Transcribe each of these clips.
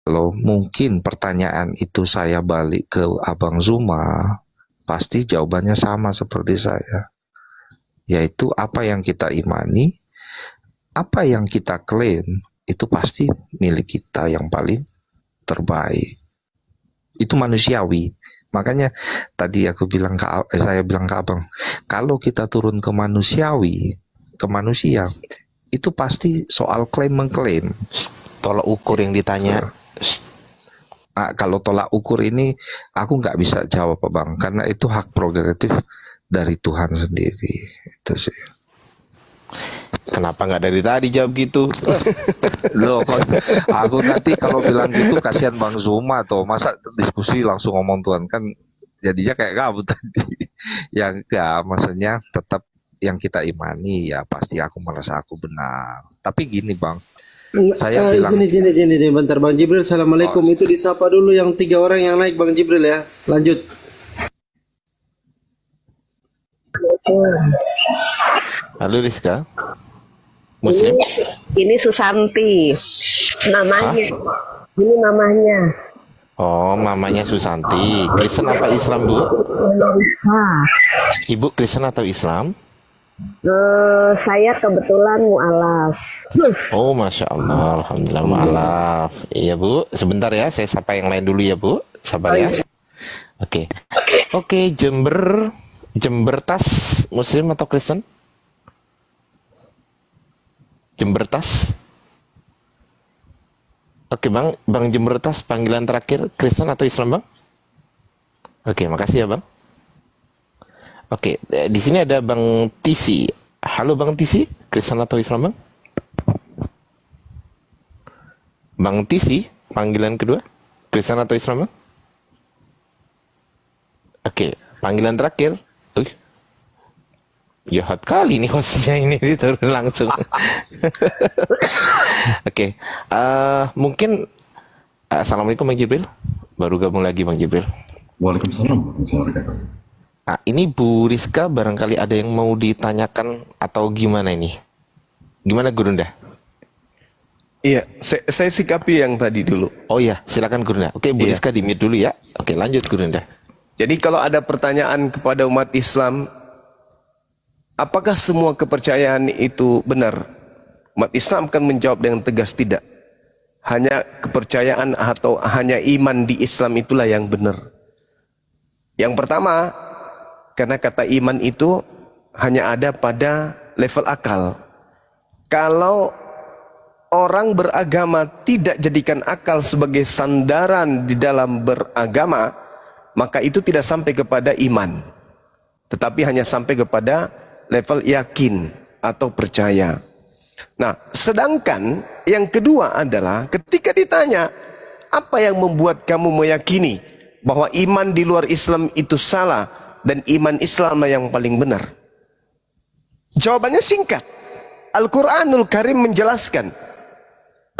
Kalau mungkin pertanyaan itu saya balik ke Abang Zuma, pasti jawabannya sama seperti saya. Yaitu apa yang kita imani, apa yang kita klaim, itu pasti milik kita yang paling terbaik. Itu manusiawi. Makanya tadi saya bilang ke Abang, kalau kita turun ke manusiawi, ke manusia, itu pasti soal klaim mengklaim. Tolak ukur yang ditanya. Kalau tolak ukur ini aku nggak bisa jawab, Bang, karena itu hak prerogatif dari Tuhan sendiri. Itu sih. Kenapa nggak dari tadi jawab gitu? Loh, aku nanti kalau bilang gitu kasihan Bang Zuma tuh, masa diskusi langsung ngomong Tuhan, kan jadinya kayak kamu tadi. Yang enggak, maksudnya tetap yang kita imani ya pasti aku merasa aku benar. Tapi gini Bang, saya bilang gini, bentar Bang Jibril, assalamualaikum. Itu disapa dulu yang 3 orang yang naik Bang Jibril ya. Lanjut. Halo Rizka, Muslim? Ini Susanti, namanya. Hah? Ini namanya. Oh, mamanya Susanti. Kristen apa Islam, Bu? Ibu Kristen atau Islam? Saya kebetulan mu'alaf. Oh, Masya Allah, Alhamdulillah mu'alaf. Iya Bu, sebentar ya, saya sapa yang lain dulu ya Bu. Sabar ya. Oke, Jember Tas, Muslim atau Kristen? Jember Tas. Oke Bang Jember Tas, panggilan terakhir Kristen atau Islam Bang? Oke, makasih ya Bang. Oke, di sini ada Bang Tisi. Halo Bang Tisi, Kristen atau Islam Bang? Bang Tisi, panggilan kedua, Kristen atau Islam Bang? Oke, panggilan terakhir. Jahat kali nih hostnya ini turun langsung. Oke, mungkin assalamualaikum Bang Jibril. Baru gabung lagi Bang Jibril. Waalaikumsalam warahmatullahi wabarakatuh. Ini Bu Rizka barangkali ada yang mau ditanyakan atau gimana ini? Gimana Gurunda? Iya, saya sikapi yang tadi dulu. Oh iya, silakan Gurunda. Oke, Bu Rizka di-mute dulu ya. Oke, lanjut Gurunda. Jadi kalau ada pertanyaan kepada umat Islam, apakah semua kepercayaan itu benar? Umat Islam akan menjawab dengan tegas tidak. Hanya kepercayaan atau hanya iman di Islam itulah yang benar. Yang pertama, karena kata iman itu hanya ada pada level akal. Kalau orang beragama tidak jadikan akal sebagai sandaran di dalam beragama, maka itu tidak sampai kepada iman, tetapi hanya sampai kepada level yakin atau percaya. Nah, sedangkan yang kedua adalah ketika ditanya, apa yang membuat kamu meyakini bahwa iman di luar Islam itu salah dan iman Islam yang paling benar? Jawabannya singkat. Al-Quranul Karim menjelaskan,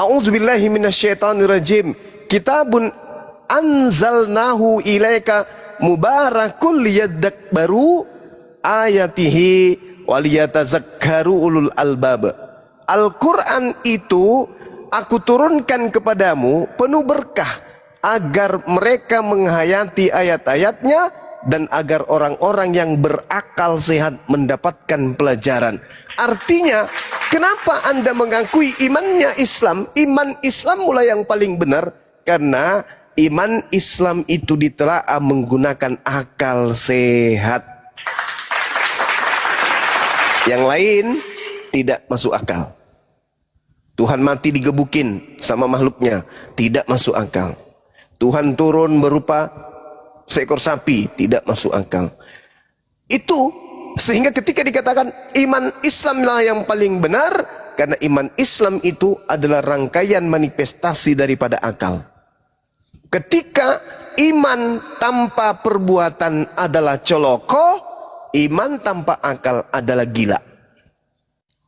A'udzubillahi minasyaitonirrajim, kitabun anzalnahu ilaika mubarakul liyadabbaru ayatihi waliyatazakkaru ulul albab. Al-Quran itu aku turunkan kepadamu penuh berkah agar mereka menghayati ayat-ayatnya dan agar orang-orang yang berakal sehat mendapatkan pelajaran. Artinya, kenapa Anda mengakui imannya Islam? Iman Islam mulai yang paling benar karena iman Islam itu ditelaah menggunakan akal sehat. Yang lain tidak masuk akal. Tuhan mati digebukin sama makhluknya, tidak masuk akal. Tuhan turun berupa seekor sapi, tidak masuk akal. Itu sehingga ketika dikatakan iman Islamlah yang paling benar, karena iman Islam itu adalah rangkaian manifestasi daripada akal. Ketika iman tanpa perbuatan adalah coloko, iman tanpa akal adalah gila.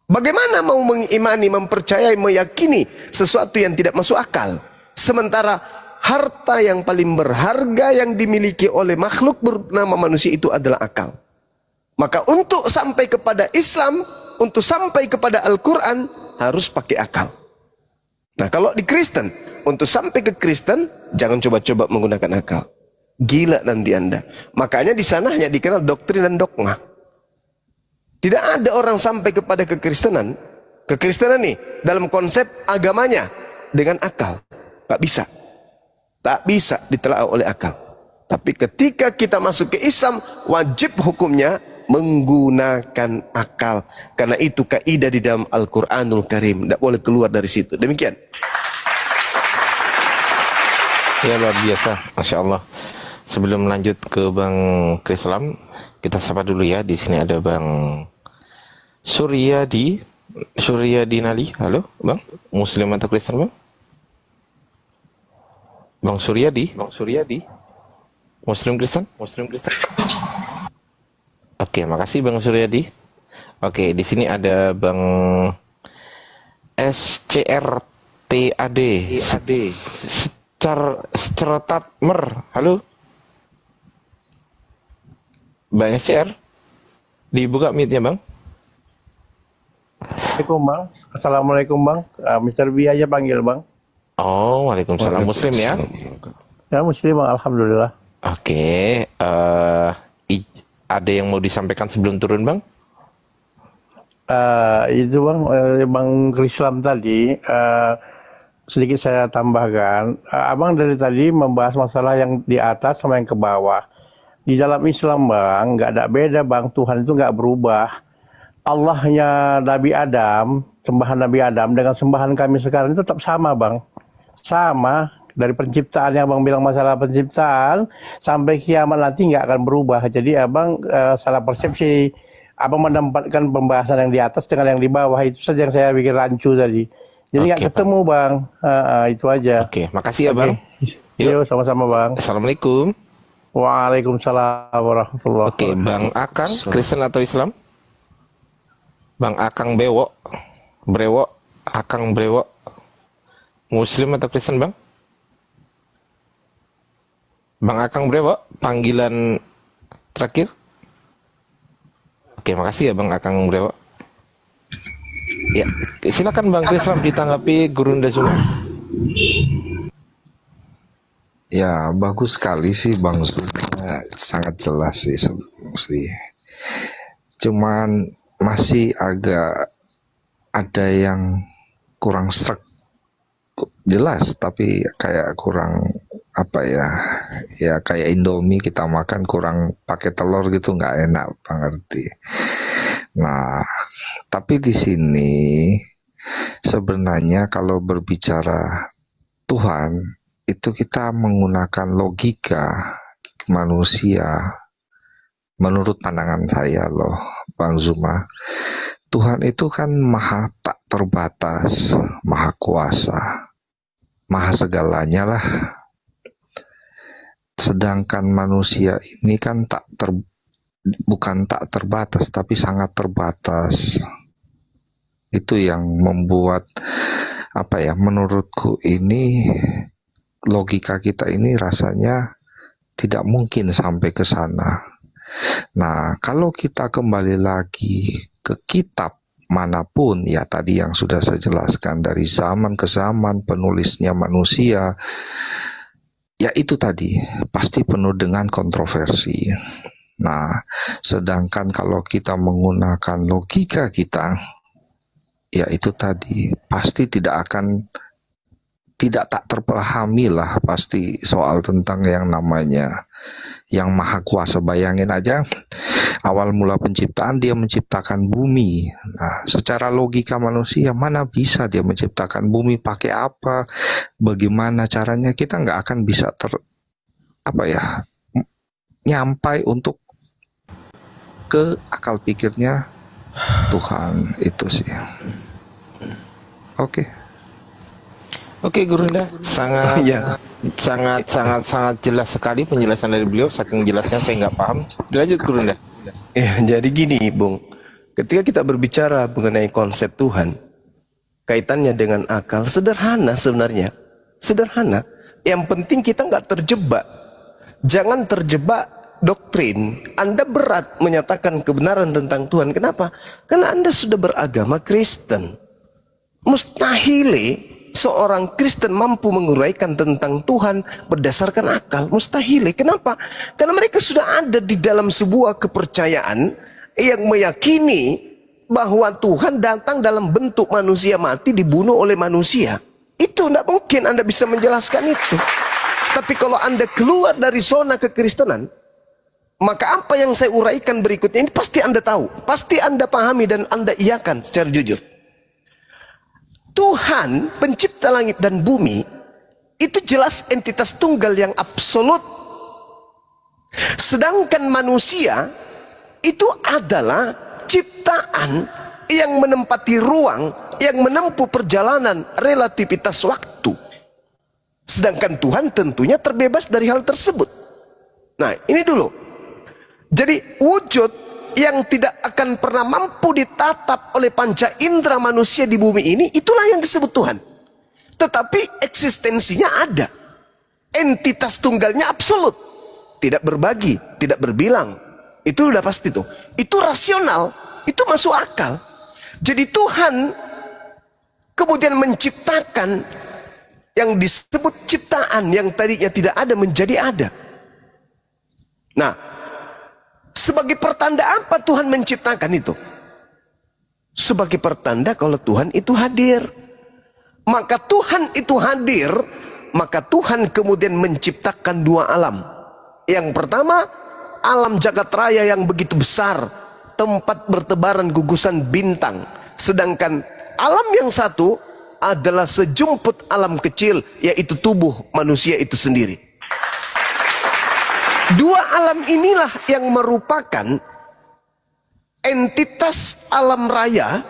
Bagaimana mau mengimani, mempercayai, meyakini sesuatu yang tidak masuk akal, sementara harta yang paling berharga yang dimiliki oleh makhluk bernama manusia itu adalah akal. Maka untuk sampai kepada Islam, untuk sampai kepada Al-Quran, harus pakai akal. Nah, kalau di Kristen, untuk sampai ke Kristen, jangan coba-coba menggunakan akal. Gila nanti Anda. Makanya di sana hanya dikenal doktrin dan dogma. Tidak ada orang sampai kepada kekristenan. Kekristenan nih, dalam konsep agamanya, dengan akal. Tak bisa. Tak bisa ditelaah oleh akal. Tapi ketika kita masuk ke Islam, wajib hukumnya menggunakan akal. Karena itu kaidah di dalam Al-Quranul Karim. Tidak boleh keluar dari situ. Demikian. Ya, luar biasa, Masya Allah. Sebelum lanjut ke Bang Krislam, kita sapa dulu ya. Di sini ada Bang Suryadi Nali. Halo, Bang. Muslim atau Kristen, Bang? Bang Suryadi. Muslim Kristen? Oke, makasih Bang Suryadi. Oke, di sini ada Bang SCRTAD. Certat Mer. Halo. Bang SCR. Dibuka mic-nya, Bang. Assalamualaikum Bang. Assalamualaikum Bang. Mr. B aja panggil Bang. Oh, Waalaikumsalam. Muslim ya? Ya Muslim Bang, alhamdulillah. Oke, ada yang mau disampaikan sebelum turun, Bang? Itu Bang, Bang Krislam tadi, sedikit saya tambahkan. Abang dari tadi membahas masalah yang di atas sama yang ke bawah. Di dalam Islam Bang, nggak ada beda Bang, Tuhan itu nggak berubah. Allahnya Nabi Adam, sembahan Nabi Adam dengan sembahan kami sekarang itu tetap sama Bang. Sama, dari penciptaan yang Abang bilang masalah penciptaan, sampai kiamat nanti nggak akan berubah. Jadi Abang salah persepsi. Abang menempatkan pembahasan yang di atas dengan yang di bawah, itu saja yang saya bikin rancu tadi. Jadi nggak ketemu Bang, itu aja. Oke, makasih ya Bang. Yuk, sama-sama Bang. Assalamualaikum. Waalaikumsalam warahmatullahi wabarakatuh. Oke, Bang Akang, Kristen atau Islam? Bang Akang Brewok, Akang Brewok, Muslim atau Kristen Bang? Bang Akang Brewok, panggilan terakhir? Oke, makasih ya Bang Akang Brewok. Ya, silakan Bang Krislam ditanggapi Gurunda Zuma. Ya, bagus sekali sih Bang Zuma, sangat jelas sih. Cuman masih agak ada yang kurang struck, jelas tapi kayak kurang apa ya, ya kayak Indomie kita makan kurang pakai telur gitu, nggak enak banget. Nah, tapi di sini sebenarnya kalau berbicara Tuhan itu kita menggunakan logika manusia. Menurut pandangan saya loh, Bang Zuma, Tuhan itu kan maha tak terbatas, maha kuasa, maha segalanya lah. Sedangkan manusia ini kan bukan tak terbatas, tapi sangat terbatas. Itu yang membuat apa ya? Menurutku ini logika kita ini rasanya tidak mungkin sampai ke sana. Nah, kalau kita kembali lagi ke kitab manapun, ya tadi yang sudah saya jelaskan, dari zaman ke zaman penulisnya manusia, ya itu tadi pasti penuh dengan kontroversi. Nah, sedangkan kalau kita menggunakan logika kita, ya itu tadi pasti tidak tak terpahami lah pasti soal tentang yang namanya yang maha kuasa. Bayangin aja, awal mula penciptaan dia menciptakan bumi. Nah, secara logika manusia mana bisa dia menciptakan bumi, pakai apa, bagaimana caranya, kita nggak akan bisa nyampai untuk ke akal pikirnya Tuhan itu sih. Oke, Gurunda, sangat jelas sekali penjelasan dari beliau. Saking jelasnya saya nggak paham. Dilanjut, Gurunda. Ya, jadi gini, Bung. Ketika kita berbicara mengenai konsep Tuhan, kaitannya dengan akal, sederhana sebenarnya. Sederhana. Yang penting kita nggak terjebak. Jangan terjebak doktrin. Anda berat menyatakan kebenaran tentang Tuhan. Kenapa? Karena Anda sudah beragama Kristen. Mustahil seorang Kristen mampu menguraikan tentang Tuhan berdasarkan akal? Mustahil. Kenapa? Karena mereka sudah ada di dalam sebuah kepercayaan yang meyakini bahwa Tuhan datang dalam bentuk manusia mati, dibunuh oleh manusia. Itu tidak mungkin Anda bisa menjelaskan itu. Tapi kalau Anda keluar dari zona kekristenan, maka apa yang saya uraikan berikutnya ini pasti Anda tahu, pasti Anda pahami dan Anda iakan secara jujur. Tuhan pencipta langit dan bumi itu jelas entitas tunggal yang absolut. Sedangkan manusia itu adalah ciptaan yang menempati ruang, yang menempuh perjalanan relativitas waktu. Sedangkan Tuhan tentunya terbebas dari hal tersebut. Nah, ini dulu. Jadi wujud yang tidak akan pernah mampu ditatap oleh panca indera manusia di bumi ini, itulah yang disebut Tuhan. Tetapi eksistensinya ada. Entitas tunggalnya absolut. Tidak berbagi, tidak berbilang. Itu udah pasti tuh. Itu rasional, itu masuk akal. Jadi Tuhan kemudian menciptakan yang disebut ciptaan yang tadinya tidak ada menjadi ada. Nah, sebagai pertanda apa Tuhan menciptakan itu? Sebagai pertanda kalau Tuhan itu hadir. Maka Tuhan itu hadir, maka Tuhan kemudian menciptakan dua alam. Yang pertama, alam jagat raya yang begitu besar, tempat bertebaran gugusan bintang. Sedangkan alam yang satu adalah sejumput alam kecil, yaitu tubuh manusia itu sendiri. Dua alam inilah yang merupakan entitas alam raya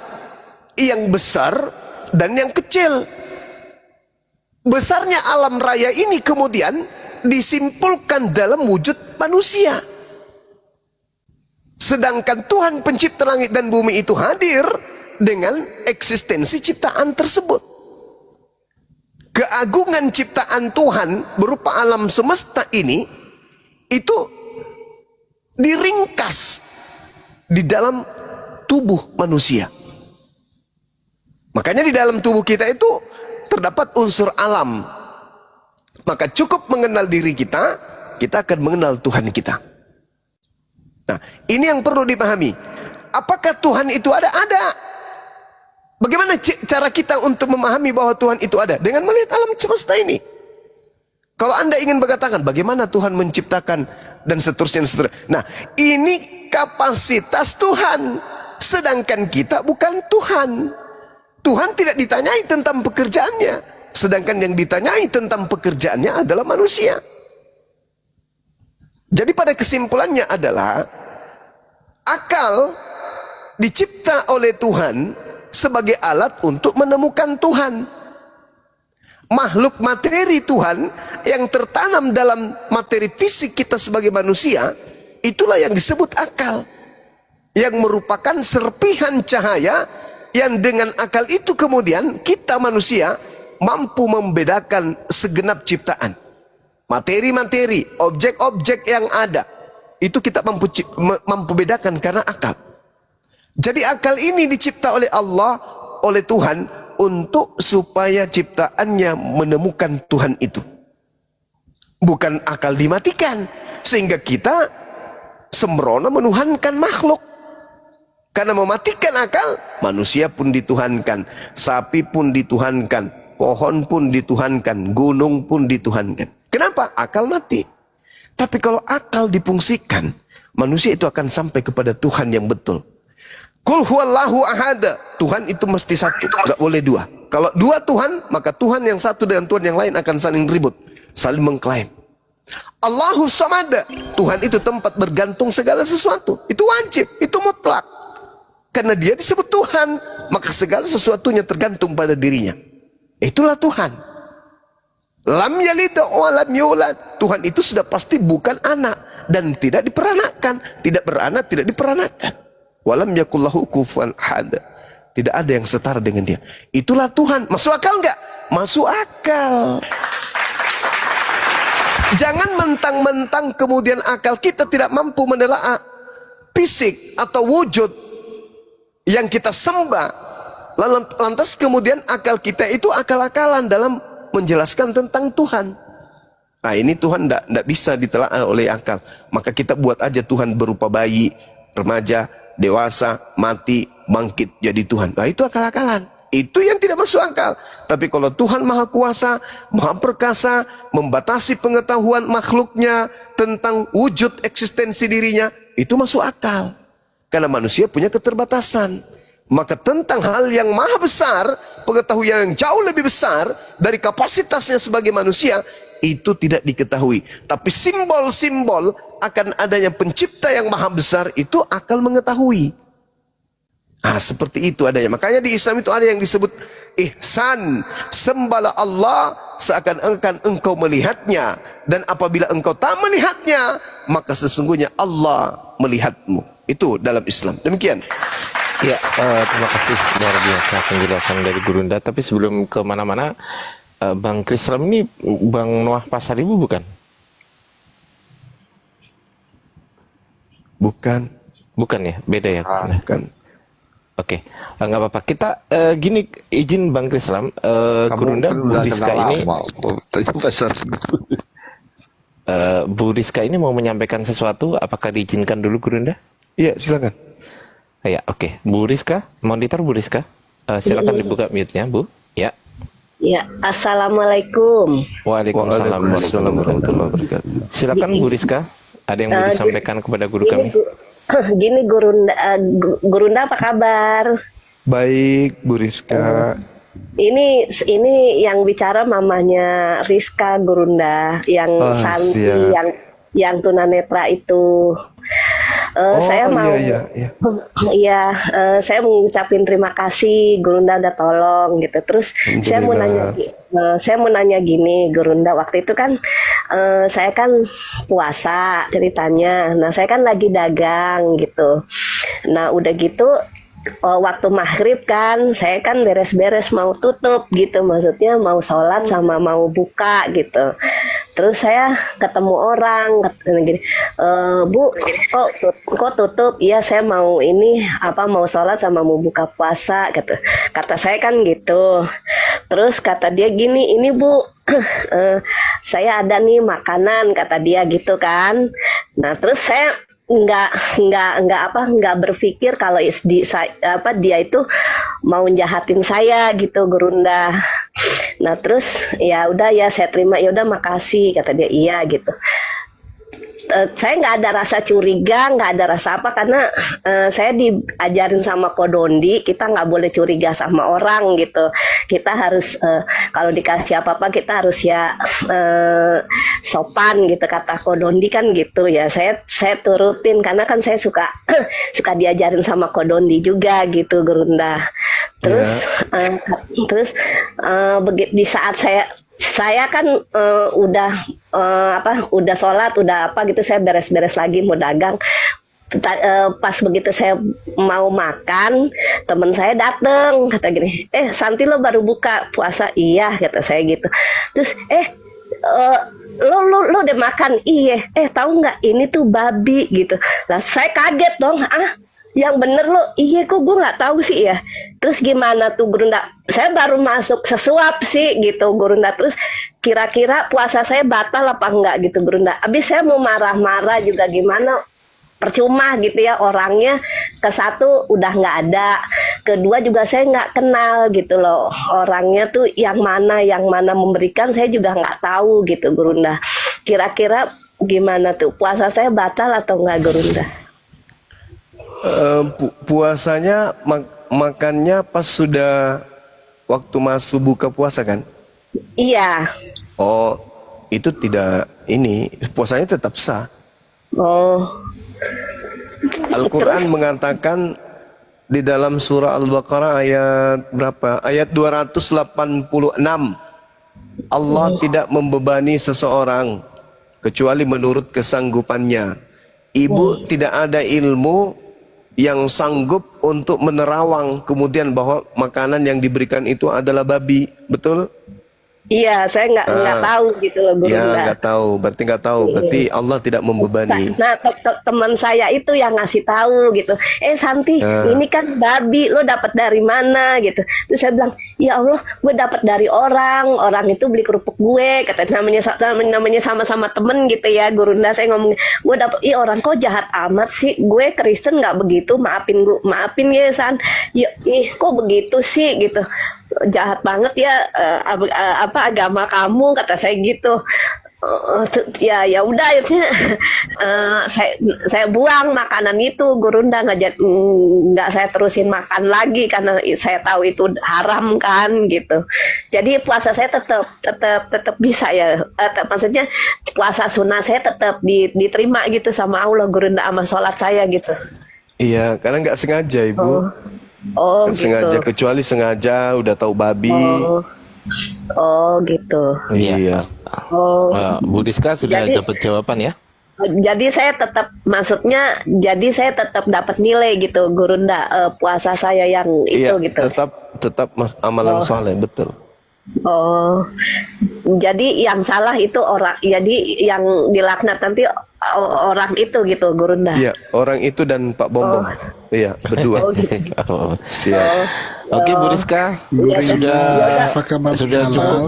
yang besar dan yang kecil. Besarnya alam raya ini kemudian disimpulkan dalam wujud manusia. Sedangkan Tuhan pencipta langit dan bumi itu hadir dengan eksistensi ciptaan tersebut. Keagungan ciptaan Tuhan berupa alam semesta ini itu diringkas di dalam tubuh manusia. Makanya di dalam tubuh kita itu terdapat unsur alam. Maka cukup mengenal diri kita, kita akan mengenal Tuhan kita. Nah, ini yang perlu dipahami. Apakah Tuhan itu ada? Ada. Bagaimana cara kita untuk memahami bahwa Tuhan itu ada? Dengan melihat alam semesta ini. Kalau Anda ingin berkatakan bagaimana Tuhan menciptakan dan seterusnya, dan seterusnya. Nah, ini kapasitas Tuhan. Sedangkan kita bukan Tuhan. Tuhan tidak ditanyai tentang pekerjaannya. Sedangkan yang ditanyai tentang pekerjaannya adalah manusia. Jadi pada kesimpulannya adalah akal dicipta oleh Tuhan sebagai alat untuk menemukan Tuhan. Makhluk materi Tuhan yang tertanam dalam materi fisik kita sebagai manusia, itulah yang disebut akal, yang merupakan serpihan cahaya yang dengan akal itu kemudian kita manusia mampu membedakan segenap ciptaan. Materi-materi, objek-objek yang ada, itu kita mampu bedakan karena akal. Jadi akal ini dicipta oleh Allah, oleh Tuhan, untuk supaya ciptaannya menemukan Tuhan itu. Bukan akal dimatikan, sehingga kita sembrono menuhankan makhluk. Karena mematikan akal, manusia pun dituhankan, sapi pun dituhankan, pohon pun dituhankan, gunung pun dituhankan. Kenapa? Akal mati. Tapi kalau akal difungsikan, manusia itu akan sampai kepada Tuhan yang betul. Qul huwallahu ahad. Tuhan itu mesti satu, nggak boleh dua. Kalau dua Tuhan, maka Tuhan yang satu dengan Tuhan yang lain akan saling ribut, saling mengklaim. Allahu samad. Tuhan itu tempat bergantung segala sesuatu. Itu wajib, itu mutlak. Karena dia disebut Tuhan, maka segala sesuatunya tergantung pada dirinya. Itulah Tuhan. Lam yalid wa lam yulad. Tuhan itu sudah pasti bukan anak dan tidak diperanakkan, tidak beranak, tidak diperanakkan. Walam yakullahu kufuwan ahad. Tidak ada yang setara dengan dia. Itulah Tuhan. Masuk akal enggak? Masuk akal. Jangan mentang-mentang kemudian akal kita tidak mampu menelaah fisik atau wujud yang kita sembah Lantas kemudian akal kita itu akal-akalan dalam menjelaskan tentang Tuhan. Nah ini Tuhan tidak bisa ditelaah oleh akal. Maka kita buat aja Tuhan berupa bayi, remaja, dewasa, mati, bangkit jadi Tuhan. Nah itu akal-akalan. Itu yang tidak masuk akal. Tapi kalau Tuhan Maha Kuasa, Maha Perkasa, membatasi pengetahuan makhluknya tentang wujud eksistensi dirinya, itu masuk akal. Karena manusia punya keterbatasan. Maka tentang hal yang maha besar, pengetahuan yang jauh lebih besar dari kapasitasnya sebagai manusia, itu tidak diketahui. Tapi simbol-simbol akan adanya pencipta yang maha besar, itu akal mengetahui. Nah, seperti itu adanya. Makanya di Islam itu ada yang disebut ihsan. Sembahlah Allah seakan-akan engkau melihatnya. Dan apabila engkau tak melihatnya, maka sesungguhnya Allah melihatmu. Itu dalam Islam. Demikian. Ya, terima kasih luar biasa penjelasan dari Gurunda. Tapi sebelum ke mana-mana, Bang Krislam ini Bang Noah Pasar Ibu bukan? Bukan. Bukan ya, beda ya. Bukan. Oke, nggak apa-apa. Kita gini, izin Bang Krislam, Gurunda, Bu Rizka ini, Bu Rizka ini mau menyampaikan sesuatu. Apakah diizinkan dulu Gurunda? Iya, silakan. Ya, oke. Bu Rizka, monitor Bu Rizka. Silakan dibuka mute-nya, Bu. Ya. Ya, assalamualaikum. Waalaikumsalam warahmatullahi wabarakatuh. Silakan Bu Rizka. Ada yang mau disampaikan kepada guru kami? Gini Gurunda apa kabar? Baik, Bu Rizka. Ini yang bicara mamanya Rizka Gurunda, yang Santi, siap. yang tunanetra itu. Saya mau, saya mengucapin terima kasih Gurunda udah tolong gitu. Terus saya mau nanya gini Gurunda, waktu itu kan saya kan puasa ceritanya. Nah saya kan lagi dagang gitu. Nah udah gitu waktu maghrib kan saya kan beres-beres mau tutup gitu, maksudnya mau sholat sama mau buka gitu. Terus saya ketemu orang gini, Bu, kok tutup? Iya saya mau mau sholat sama mau buka puasa gitu. Kata saya kan gitu. Terus kata dia gini, ini Bu, saya ada nih makanan, kata dia gitu kan. Nah terus saya nggak berpikir kalau dia itu mau jahatin saya gitu Gurunda. Nah terus ya udah ya saya terima, ya udah makasih kata dia, iya gitu. Saya nggak ada rasa curiga, nggak ada rasa apa, karena saya diajarin sama Kodondi kita nggak boleh curiga sama orang gitu. Kita harus kalau dikasih apa-apa kita harus ya sopan gitu, kata Kodondi kan gitu ya. Saya turutin karena kan saya suka suka diajarin sama Kodondi juga gitu Gurunda. Terus di saat saya kan udah sholat, udah apa gitu, saya beres-beres lagi mau dagang. Pas begitu saya mau makan, temen saya dateng kata gini, Santi lo baru buka puasa? Iya kata saya gitu. Terus lo udah makan? Iya. Tahu nggak ini tuh babi gitu. Lah saya kaget dong, yang bener lo? Iya kok gue nggak tahu sih ya. Terus gimana tuh Gurunda? Saya baru masuk sesuap sih gitu Gurunda. Terus kira-kira puasa saya batal apa enggak gitu Gurunda. Abis saya mau marah-marah juga gimana, percuma gitu ya, orangnya ke satu udah nggak ada, kedua juga saya nggak kenal gitu loh orangnya tuh yang mana memberikan saya juga nggak tahu gitu Gurunda. Kira-kira gimana tuh, puasa saya batal atau enggak Gurunda? Puasanya makannya pas sudah waktu masuk buka puasa kan? Iya. Oh, itu tidak puasanya tetap sah. Oh. Al-Quran mengatakan di dalam surah Al-Baqarah ayat berapa? Ayat 286. Allah tidak membebani seseorang kecuali menurut kesanggupannya. Ibu tidak ada ilmu yang sanggup untuk menerawang kemudian bahwa makanan yang diberikan itu adalah babi, betul? Iya, saya nggak Ah, tahu gitu loh ya Gurunda. nggak tahu, berarti Allah tidak membebani. Nah, teman saya itu yang ngasih tahu gitu. Santi, Ah, ini kan babi, lo dapat dari mana gitu. Terus saya bilang, ya Allah, gue dapat dari orang itu beli kerupuk gue. Kata namanya sama-sama temen gitu ya, Gurunda. Saya ngomong, gue dapat, orang kok jahat amat sih. Gue Kristen nggak begitu, maafin ya San. Kok begitu sih gitu. Jahat banget ya, apa agama kamu, kata saya gitu. Ya udah akhirnya saya buang makanan itu, Gurunda. Nggak saya terusin makan lagi karena saya tahu itu haram kan gitu. Jadi puasa saya tetap bisa ya. Maksudnya puasa sunnah saya tetap diterima gitu sama Allah, Gurunda, sama sholat saya gitu. iya, karena nggak sengaja Ibu, nggak Gitu. sengaja, kecuali sengaja udah tahu babi. Gitu. Iya, Oh. Bu Rizka sudah Jadi dapat jawaban ya? Jadi saya tetap, maksudnya, jadi saya tetap dapat nilai gitu, Gurunda, puasa saya yang iya, itu gitu. tetap amalan soleh, betul. Oh, jadi yang salah itu orang, jadi yang dilaknat nanti orang itu gitu, Gurunda. Iya, orang itu dan Pak Bombong. Iya, berdua. Gitu. Oh. Siap. Oke, Bu Rizka, Ya, sudah Apa kabar sudah halal? cukup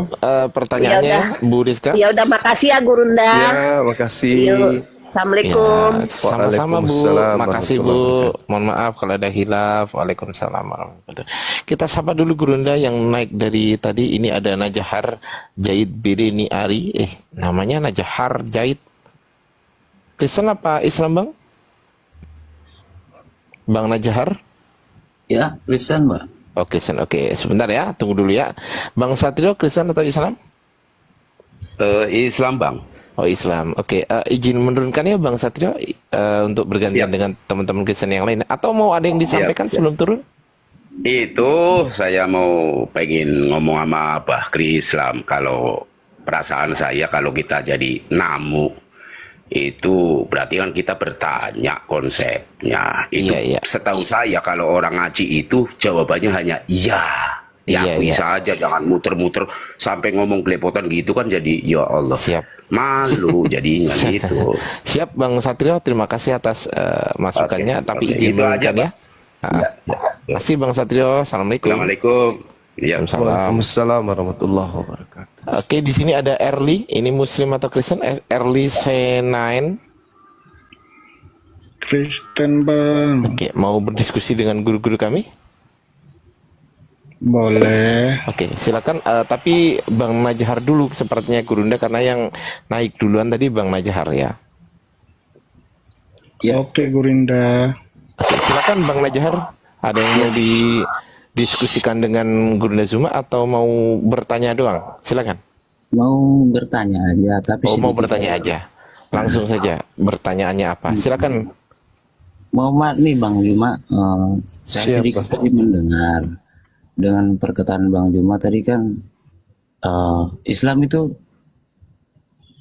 pertanyaannya, Ya ya, Bu Rizka. Ya udah, makasih ya, Gurunda. Ya, makasih. Yuk, Assalamualaikum. Ya, sama-sama Bu. Waalaikumsalam Makasih Bu. warahmatullahi Mohon maaf kalau ada hilaf. Waalaikumsalam warahmatullahi wabarakatuh. Kita sapa dulu Gurunda yang naik dari tadi. Ini ada Najahar Jaid Birini Ari. Namanya Najahar Jaid. Kristen apa Islam Bang? Bang Najahar? Ya, Kristen, Mbak. Oh Kristen, oke. Sebentar ya, tunggu dulu ya. Bang Satrio, Kristen atau Islam? Islam, Bang. Oh Islam, oke. Izin menurunkan ya Bang Satrio untuk bergantian Siap. dengan teman-teman Kristen yang lain. Atau mau ada yang disampaikan Siap. sebelum turun? Itu saya mau pengen ngomong sama Bah Kri Islam. Kalau perasaan saya kalau kita jadi namu, itu berarti kan kita bertanya konsepnya. Itu Iya, iya. setahu saya kalau orang ngaji itu jawabannya hanya iya. Iya, Diakui iya. saja, jangan muter-muter sampai ngomong belepotan gitu kan, jadi ya Allah. Siap. Malu jadinya gitu. Siap Bang Satrio, terima kasih atas masukannya. Oke, Tapi oke. izin Itu aja, menurunkan ya. Pak. Ya, ya. Terima kasih Bang Satrio. Assalamualaikum. Assalamualaikum. Ya. Waalaikumsalam. Waalaikumsalam warahmatullahi wabarakatuh. Oke, di sini ada Erli. Ini Muslim atau Kristen? Erli C9. Kristen bang, Oke, mau berdiskusi dengan guru-guru kami? boleh. Oke, silakan. Tapi Bang Najahar dulu sepertinya Gurunda karena yang naik duluan tadi Bang Najahar ya. Ya. Oke Gurinda. Oke, silakan Bang Najahar. Ada yang mau didiskusikan dengan Gurunda Zuma atau mau bertanya doang? Silakan. Mau bertanya aja, tapi Oh, mau sedikit bertanya aja. Langsung saja. Bertanyaannya apa? Silakan. Mau nih Bang Juma, saya Siap, sedikit Bang. tadi mendengar dengan perkataan Bang Juma tadi kan Islam itu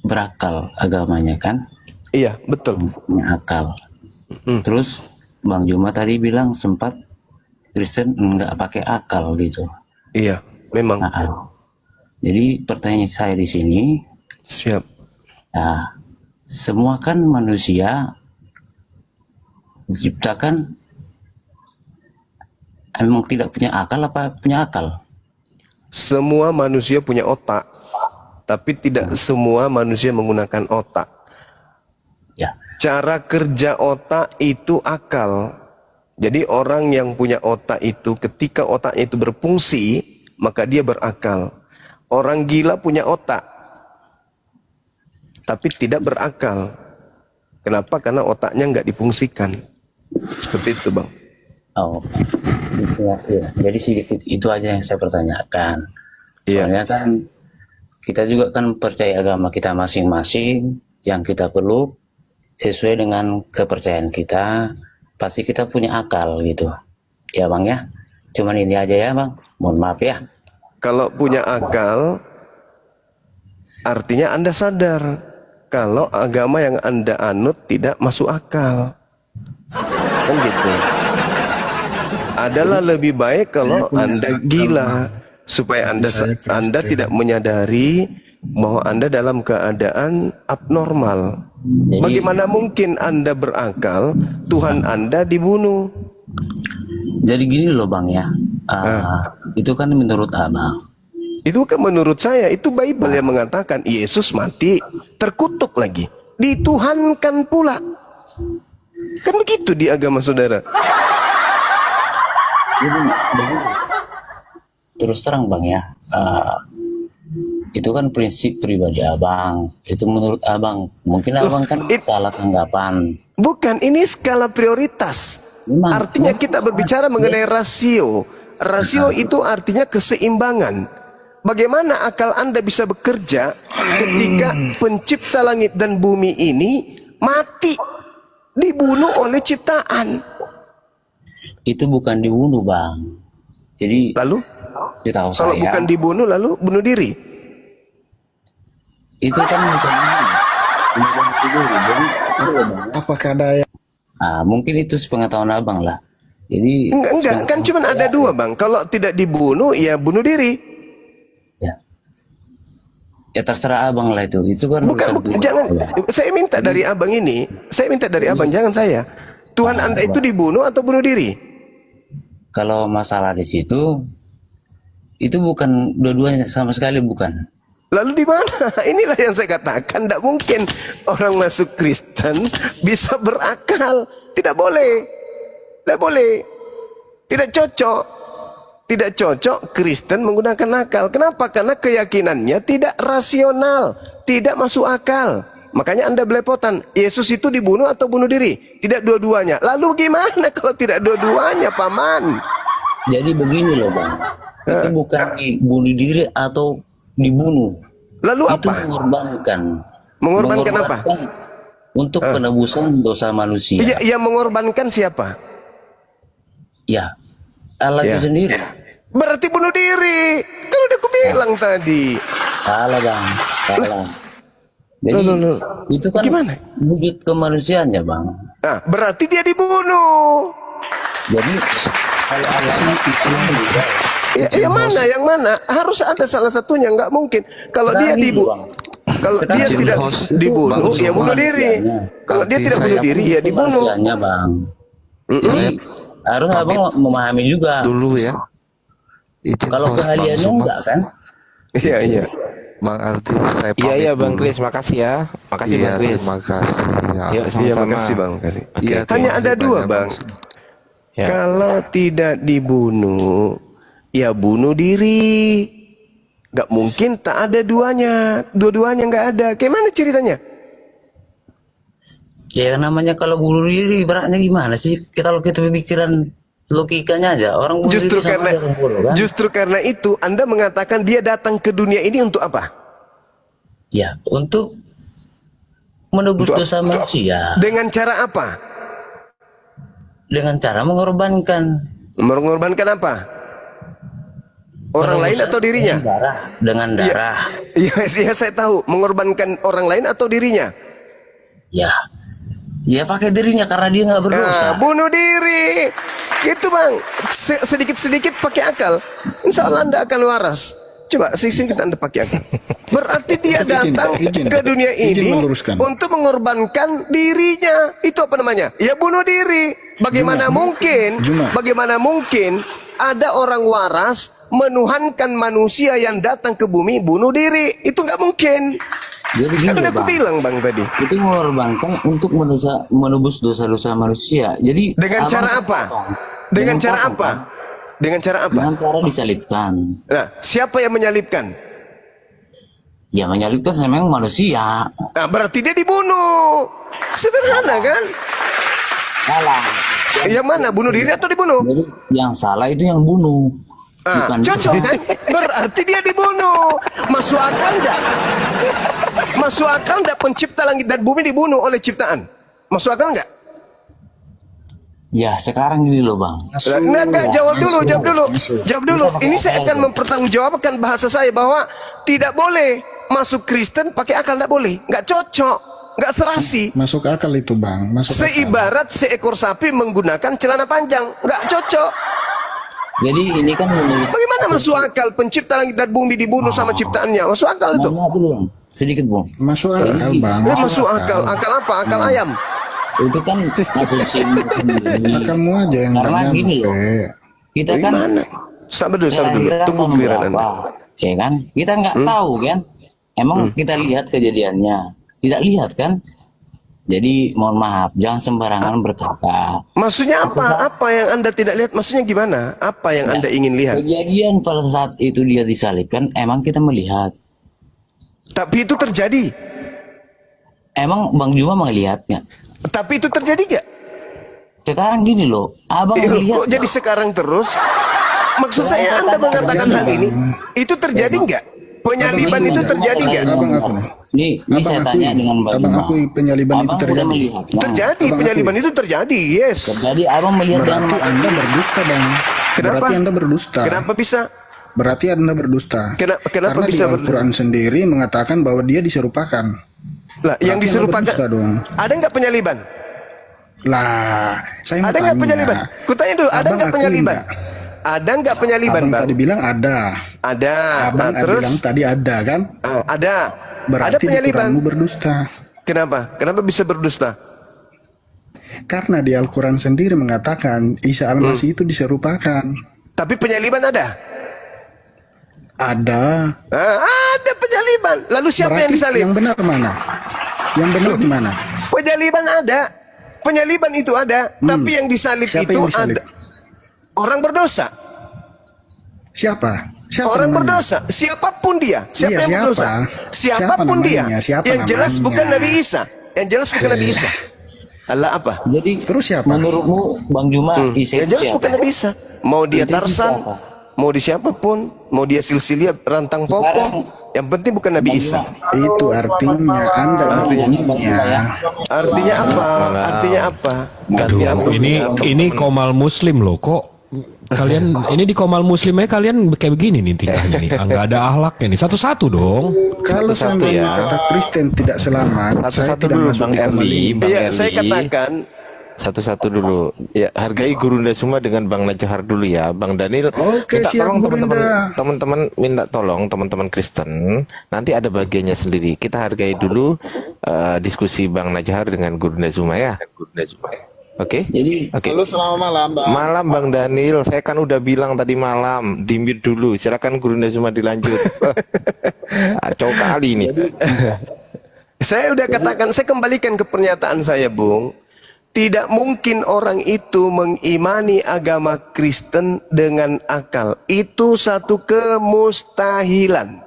berakal agamanya kan, Iya, betul. punya akal. Terus Bang Juma tadi bilang sempat Kristen nggak pakai akal gitu. Iya, memang. Nah, jadi pertanyaan saya di sini, Siap. nah, semua kan manusia diciptakan emang tidak punya akal apa punya akal? Semua manusia punya otak, tapi tidak semua manusia menggunakan otak. Ya, Cara kerja otak itu akal. Jadi orang yang punya otak itu ketika otaknya itu berfungsi, maka dia berakal. Orang gila punya otak, tapi tidak berakal. Kenapa? Karena otaknya nggak difungsikan. Seperti itu, Bang. oh, gitu ya, iya. Jadi sedikit itu aja yang saya pertanyakan. Iya. Soalnya kan kita juga kan percaya agama kita masing-masing, yang kita perlu sesuai dengan kepercayaan kita. Pasti kita punya akal gitu, ya Bang ya. Cuman ini aja ya Bang. Mohon maaf ya. Kalau punya akal, artinya Anda sadar kalau agama yang Anda anut tidak masuk akal. Kan gitu. Adalah lebih baik kalau Anda gila. supaya Saya Anda Kristen. tidak menyadari bahwa Anda dalam keadaan abnormal. Jadi Bagaimana mungkin Anda berakal, Tuhan Anda dibunuh? jadi gini loh Bang ya. Itu kan menurut Abang. Itu kan menurut saya, itu Bible yang mengatakan Yesus mati, terkutuk lagi, dituhankan pula. Kan begitu di agama saudara. Jadi, terus terang Bang ya. Itu kan prinsip pribadi Abang. Itu menurut Abang. Mungkin Abang kan salah tanggapan. Bukan, ini skala prioritas. Memang. Artinya kita berbicara mengenai rasio. Rasio itu artinya keseimbangan. Bagaimana akal Anda bisa bekerja ketika pencipta langit dan bumi ini mati, dibunuh oleh ciptaan? Itu bukan dibunuh Bang. Jadi Lalu setahu kalau saya bukan dibunuh lalu bunuh diri. itu kan bukan tidur. Jadi Apakah ada yang mungkin itu sepengetahuan Abang lah. Jadi Enggak, kan cuma ada dua Bang. Kalau tidak dibunuh ya bunuh diri. Ya terserah Abang lah itu. Itu kan Bukan, urusan pribadi jangan. Abang. Saya minta dari Abang ini, saya minta dari Abang, jangan saya. Tuhan Anda itu dibunuh atau bunuh diri? Kalau masalah di situ itu bukan dua-duanya sama sekali bukan. Lalu di mana? Inilah yang saya katakan, tidak mungkin orang masuk Kristen bisa berakal. Tidak boleh. Tidak boleh. Tidak cocok. Tidak cocok Kristen menggunakan akal. Kenapa? Karena keyakinannya tidak rasional, tidak masuk akal. Makanya Anda belepotan. Yesus itu dibunuh atau bunuh diri? Tidak dua-duanya. Lalu gimana kalau tidak dua-duanya, Paman? Jadi begini loh Bang. Itu bukan bunuh diri atau dibunuh. Lalu Itu apa? mengorbankan. Mengorbankan apa? Untuk penebusan dosa manusia. Iya, yang mengorbankan siapa? Ya, Allah Ya. itu sendiri. Berarti bunuh diri. Kan udah aku bilang tadi. Salah Bang, salah. Jadi Loh. itu kan Gimana? wujud kemanusiaannya Bang. Nah, berarti dia dibunuh. Jadi kalau Allah Ya, yang mana? Harus ada salah satunya, nggak mungkin. Kalau dia Terakhir, dibunuh, Bang. kalau dia Izin tidak host, dibunuh, Bang, ya bunuh diri. Kalau dia Nanti tidak bunuh saya diri, ya dibunuh. kemanusiaannya Bang. Jadi harus Abang memahami juga. Dulu ya. Izin Kalau host, Bang keahliannya Zuma. enggak kan? Iya. Bang Aldi, saya pamit Iya Bang dulu. Kris, makasih ya. Makasih Iya, Bang Kris. terima kasih. Ya. Yuk, Iya, sama-sama. makasih Bang, makasih. Iya, Hanya terima ada kasih dua banyak, Bang. Ya. Kalau tidak dibunuh, ya bunuh diri. Gak mungkin tak ada duanya. Dua-duanya nggak ada. Kayak mana ceritanya? Ya namanya kalau bunuh diri ibaratnya gimana sih? Kalau kita berpikiran logikanya aja orang bunuh Justru diri sama karena aja orang bodoh, kan? justru karena itu Anda mengatakan dia datang ke dunia ini untuk apa? Ya untuk menebus Untuk dosa manusia Dengan cara apa? dengan cara mengorbankan Mengorbankan apa? Orang lain penebus atau dirinya? dengan darah. Iya, saya tahu. Mengorbankan orang lain atau dirinya? Ya pakai dirinya karena dia nggak berdosa. Bunuh diri. Gitu Bang. Sedikit-sedikit pakai akal. Insya Allah Anda akan waras. Coba sedikit Anda pakai akal. Berarti dia datang ke dunia ini meluruskan. untuk mengorbankan dirinya. Itu apa namanya? Ya bunuh diri. Bagaimana mungkin? Bagaimana mungkin ada orang waras menuhankan manusia yang datang ke bumi bunuh diri? Itu nggak mungkin. Jadi Kan gini udah aku Bang, bilang Bang tadi. itu mengorbankan untuk menebus dosa-dosa manusia. Jadi Dengan abang cara kan apa? potong. Dengan cara potong, apa? kan? Dengan cara apa? Dengan cara disalibkan. Nah, siapa yang menyalibkan? Ya menyalibkan memang manusia. Nah, berarti dia dibunuh. Sederhana kan? Salah. Yang mana? Bunuh diri atau dibunuh? Jadi yang salah itu yang bunuh. Bukan Cocok kan? Berarti dia dibunuh. Masuk akal enggak? Masuk akal enggak pencipta langit dan bumi dibunuh oleh ciptaan? Masuk akal enggak? Ya sekarang gini loh Bang. Enggak, jawab dulu. Ini saya akan mempertanggungjawabkan bahasa saya bahwa tidak boleh masuk Kristen pakai akal, enggak boleh. Enggak cocok, enggak serasi. Masuk akal itu Bang, masuk akal. Seibarat seekor sapi menggunakan celana panjang, enggak cocok. Jadi ini kan menurut Bagaimana masuk akal pencipta langit dan bumi dibunuh sama ciptaannya? Masuk akal itu? Mohon maaf dulu, Bang. Sedikit, Bung. Masuk akal, Bang. Masuk akal. Akal apa? Akal ayam. Itu kan asumsi sendiri. Akalmu aja yang Karena nggak gini loh, nyampe. kita kan Bagaimana? Sabar dulu. kelahiran Tunggu tahun giliran berapa, Anda. ya kan? Kita nggak tahu kan? Emang kita lihat kejadiannya? Tidak lihat kan? Jadi mohon maaf, jangan sembarangan berkata. Maksudnya apa? Apa yang Anda tidak lihat? Maksudnya gimana? Apa yang Anda ingin lihat? Kejadian pada saat itu dia disalibkan, emang kita melihat. Tapi itu terjadi. Emang Bang Juma melihatnya? Tapi itu terjadi gak? Sekarang gini loh, abang melihat. Kok jadi sekarang terus? Maksud saya Anda mengatakan hal ini, itu terjadi nggak? Penyaliban itu terjadi nggak? Abang aku. Nih saya tanya dengan Bang Abang Juma. aku penyaliban itu Abang udah terjadi. melihat. Terjadi, Abang penyaliban itu terjadi, yes. Jadi abang melihat dengan Berarti Anda berdusta, Bang. Kenapa? Berarti Anda berdusta. Kenapa bisa? Berarti Anda berdusta. Kenapa Karena bisa di Al-Quran sendiri mengatakan bahwa dia diserupakan. Lah, yang Berarti Anda diserupakan berdusta dong. ada nggak penyaliban? Lah, saya mau Ada nggak tanya. penyaliban? Kutanya dulu, ada Abang nggak akui penyaliban? nggak? Ada nggak penyaliban, Abang Bang? tadi bilang ada. Ada. Abang Nah, terus bilang tadi ada kan? ada. Berarti Ada di penyaliban. Quranmu berdusta. Kenapa? Kenapa bisa berdusta? Karena di Al-Quran sendiri mengatakan Isa Al-Masih itu diserupakan. Tapi penyaliban ada. Ada. Ada penyaliban. Lalu siapa Berarti yang disalib? yang benar mana? Yang benar di mana? Penyaliban ada. Penyaliban itu ada, tapi yang disalib Siapa itu yang disalib? ada. Orang berdosa. Siapa? Siapa Orang namanya? berdosa, siapapun dia, siapa Iya, yang siapa? berdosa, Siapa siapapun dia, namanya? Siapa yang jelas namanya? bukan Nabi Isa, yang jelas bukan Nabi Isa. Allah apa? Jadi Terus siapa? menurutmu Bang Juma Isa Yang itu jelas siapa? bukan Nabi Isa. Mau dia Itu Tarsan, siapa? mau dia siapapun, mau dia silsilia rantang pokok, Sekarang, yang penting bukan Nabi Isa. Itu artinya Anda Artinya, Artinya apa? Artinya apa? Aduh, Artinya apa? ini Komal Muslim loh, kok kalian ini di Komal Muslimnya kalian kayak begini nih tingkahnya nih, nggak ada ahlaknya nih. Satu-satu dong. kalau seandainya kata Kristen tidak selamat, saya Satu-satu tidak dulu masuk Bang di Komal Erli, ini. Bang Iya, Erli. saya katakan Satu-satu dulu. Ya, hargai Gurunda semua dengan Bang Najahar dulu ya, Bang Daniel. Oke, minta siap, tolong teman-teman, Gurunda. teman-teman minta tolong teman-teman Kristen. Nanti ada bagiannya sendiri. Kita hargai dulu diskusi Bang Najahar dengan Gurunda Zuma ya. Oke. jadi Oke. Halo, selamat malam, Bang. Malam Bang Daniel, saya kan udah bilang tadi malam, di-mute dulu. Silakan Gurunda Zuma dilanjut. Kacau kali ini. saya udah katakan, saya kembalikan ke pernyataan saya, Bung. Tidak mungkin orang itu mengimani agama Kristen dengan akal. Itu satu kemustahilan.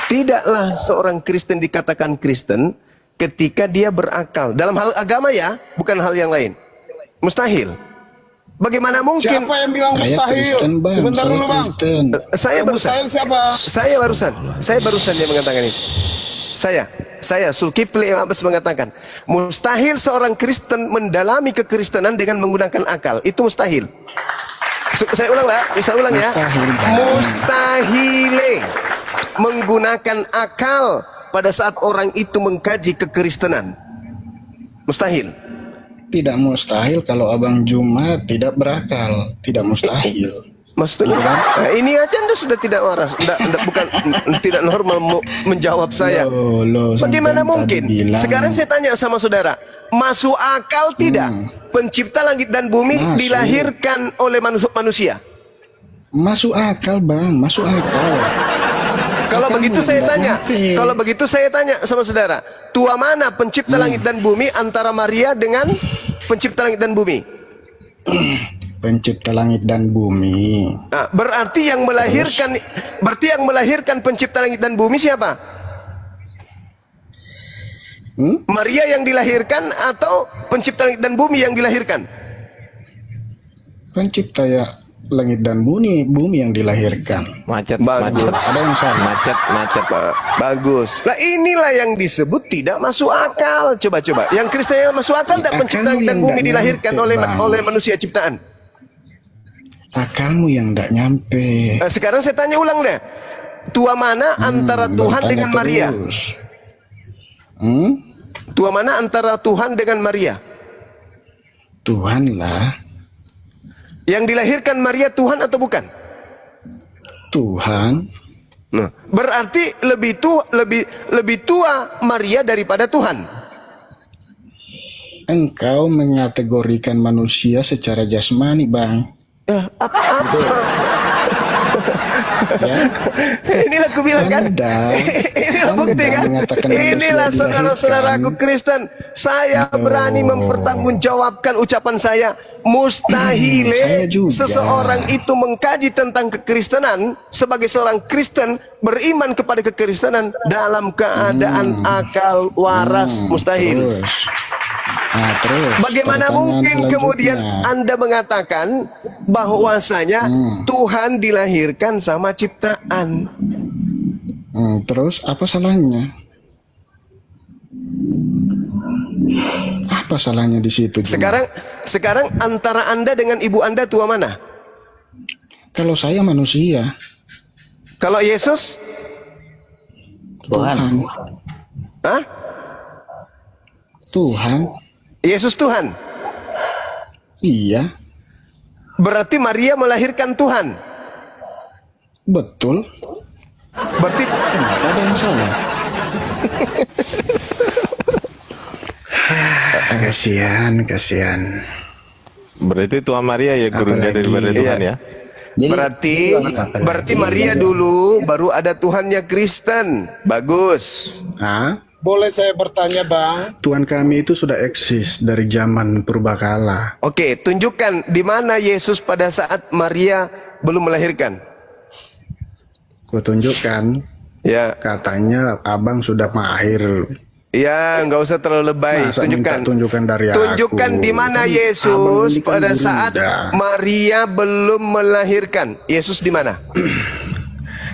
Tidaklah seorang Kristen dikatakan Kristen ketika dia berakal. Dalam hal agama ya, bukan hal yang lain. Mustahil. Bagaimana mungkin? Siapa yang bilang Saya mustahil? Kristen, Bang. Sebentar Saya dulu, Bang. Kristen. Saya barusan. Mustahil siapa? Saya barusan yang mengatakan ini. Saya Zulkifli Ibn Abbas mengatakan, mustahil seorang Kristen mendalami kekristenan dengan menggunakan akal. Itu mustahil. Saya ulang lah, bisa ulang ya. Mustahil menggunakan akal pada saat orang itu mengkaji kekristenan. Mustahil. Tidak mustahil kalau Abang Juma tidak berakal. Tidak mustahil. Maksudnya, nah, ini aja Anda sudah tidak waras, bukan tidak normal menjawab saya. Bagaimana mungkin? Sekarang saya tanya sama saudara, masuk akal tidak pencipta langit dan bumi dilahirkan oleh manusia? Masuk akal, Bang. Masuk akal. Kalau begitu saya tanya sama saudara, tua mana pencipta langit dan bumi antara Maria dengan pencipta langit dan bumi? Pencipta langit dan bumi. Nah, berarti yang melahirkan pencipta langit dan bumi siapa? Maria yang dilahirkan atau pencipta langit dan bumi yang dilahirkan? Pencipta ya langit dan bumi yang dilahirkan. Macet. Ada yang salah. Macet. Bagus. Nah, inilah yang disebut tidak masuk akal. Coba. Yang Kristen yang masuk akal tidak pencipta langit dan bumi dilahirkan oleh manusia ciptaan. Akalmu yang tidak nyampe. Nah, sekarang saya tanya ulang deh. Tua mana antara Tuhan dengan Maria? Hmm? Tua mana antara Tuhan dengan Maria? Tuhan lah. Yang dilahirkan Maria Tuhan atau bukan? Tuhan. Nah, berarti lebih tua Maria daripada Tuhan. Engkau mengategorikan manusia secara jasmani, Bang. Apa? Ya. Inilah aku bilang kan. Inilah bukti kan. Inilah saudara-saudaraku Kristen. Saya berani mempertanggungjawabkan ucapan saya. Mustahil seseorang itu mengkaji tentang kekristenan sebagai seorang Kristen, beriman kepada kekristenan dalam keadaan akal waras. Mustahil. Nah, terus, bagaimana mungkin kemudian Anda mengatakan bahwasanya Tuhan dilahirkan sama ciptaan? Terus apa salahnya? Apa salahnya di situ? Sekarang antara Anda dengan ibu Anda tua mana? Kalau saya manusia. Kalau Yesus? Tuhan. Hah? Tuhan. Yesus Tuhan? Iya. Berarti Maria melahirkan Tuhan? Betul. Berarti ada yang salah. Kasihan. Berarti Tuhan Maria ya gurunya daripada Tuhan ya. Berarti Maria dulu baru ada Tuhannya Kristen. Bagus. Boleh saya bertanya, Bang? Tuhan kami itu sudah eksis dari zaman purbakala. Oke, tunjukkan di mana Yesus pada saat Maria belum melahirkan. Ku tunjukkan. Ya. Katanya abang sudah mahir. Ya, nggak usah terlalu lebay. Tunjukkan dari tunjukkan di mana Yesus pada saat Maria belum melahirkan. Yesus di mana?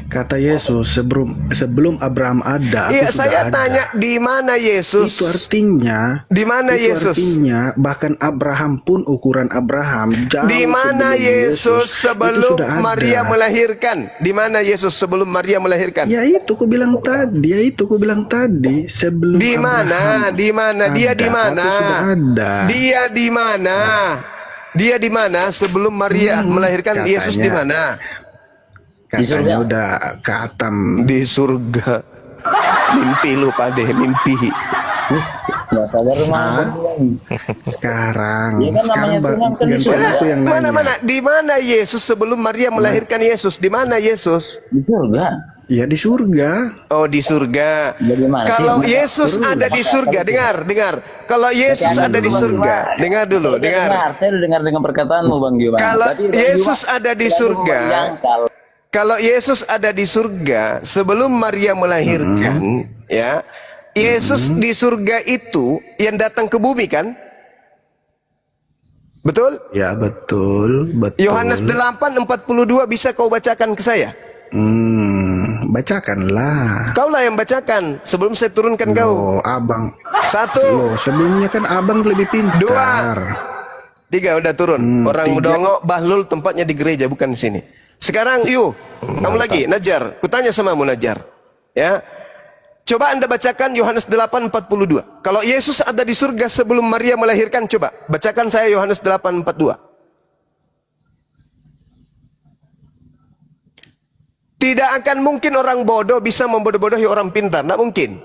Kata Yesus sebelum Abraham ada. Iya, saya tanya di mana Yesus? Itu artinya. Di mana Yesus? Artinya bahkan Abraham pun ukuran Abraham. Di mana Yesus sebelum Maria melahirkan? Di mana Yesus sebelum Maria melahirkan? Ya itu ku bilang tadi. Sebelum. Di mana? Di mana? Dia di mana? Dia di mana? Dia di mana sebelum Maria melahirkan? Katanya, Yesus di mana? Katanya udah katam di surga. Mimpi lu pade, mimpi. Nggak sadar rumah. Sekarang. Ya kan namanya Tuhan kan di surga. Mana? Di mana Yesus sebelum Maria melahirkan Yesus? Di mana Yesus? Di surga. Ya di surga. Oh, di surga. Bagaimana kalau sih? Yesus ada di surga, dengar. Kalau Yesus ada di surga, dengar dulu, dengar. Saya udah dengar dengan perkataanmu, Bang Gio. Kalau Yesus ada di surga, kalau Yesus ada di surga sebelum Maria melahirkan, ya, Yesus di surga itu yang datang ke bumi kan? Betul? Ya, betul. Yohanes 8:42 bisa kau bacakan ke saya? Bacakanlah. Kaulah yang bacakan sebelum saya turunkan kau. Abang. 1. Sebelumnya kan abang lebih pintar. 2. 3 udah turun. Orang Mudongo Bahlul tempatnya di gereja bukan di sini. Sekarang yuk, kamu lagi Najar. Kutanya sama mu Najar. Ya. Coba Anda bacakan Yohanes 8:42. Kalau Yesus ada di surga sebelum Maria melahirkan, coba bacakan saya Yohanes 8:42. Tidak akan mungkin orang bodoh bisa membodoh-bodohi orang pintar, tidak mungkin.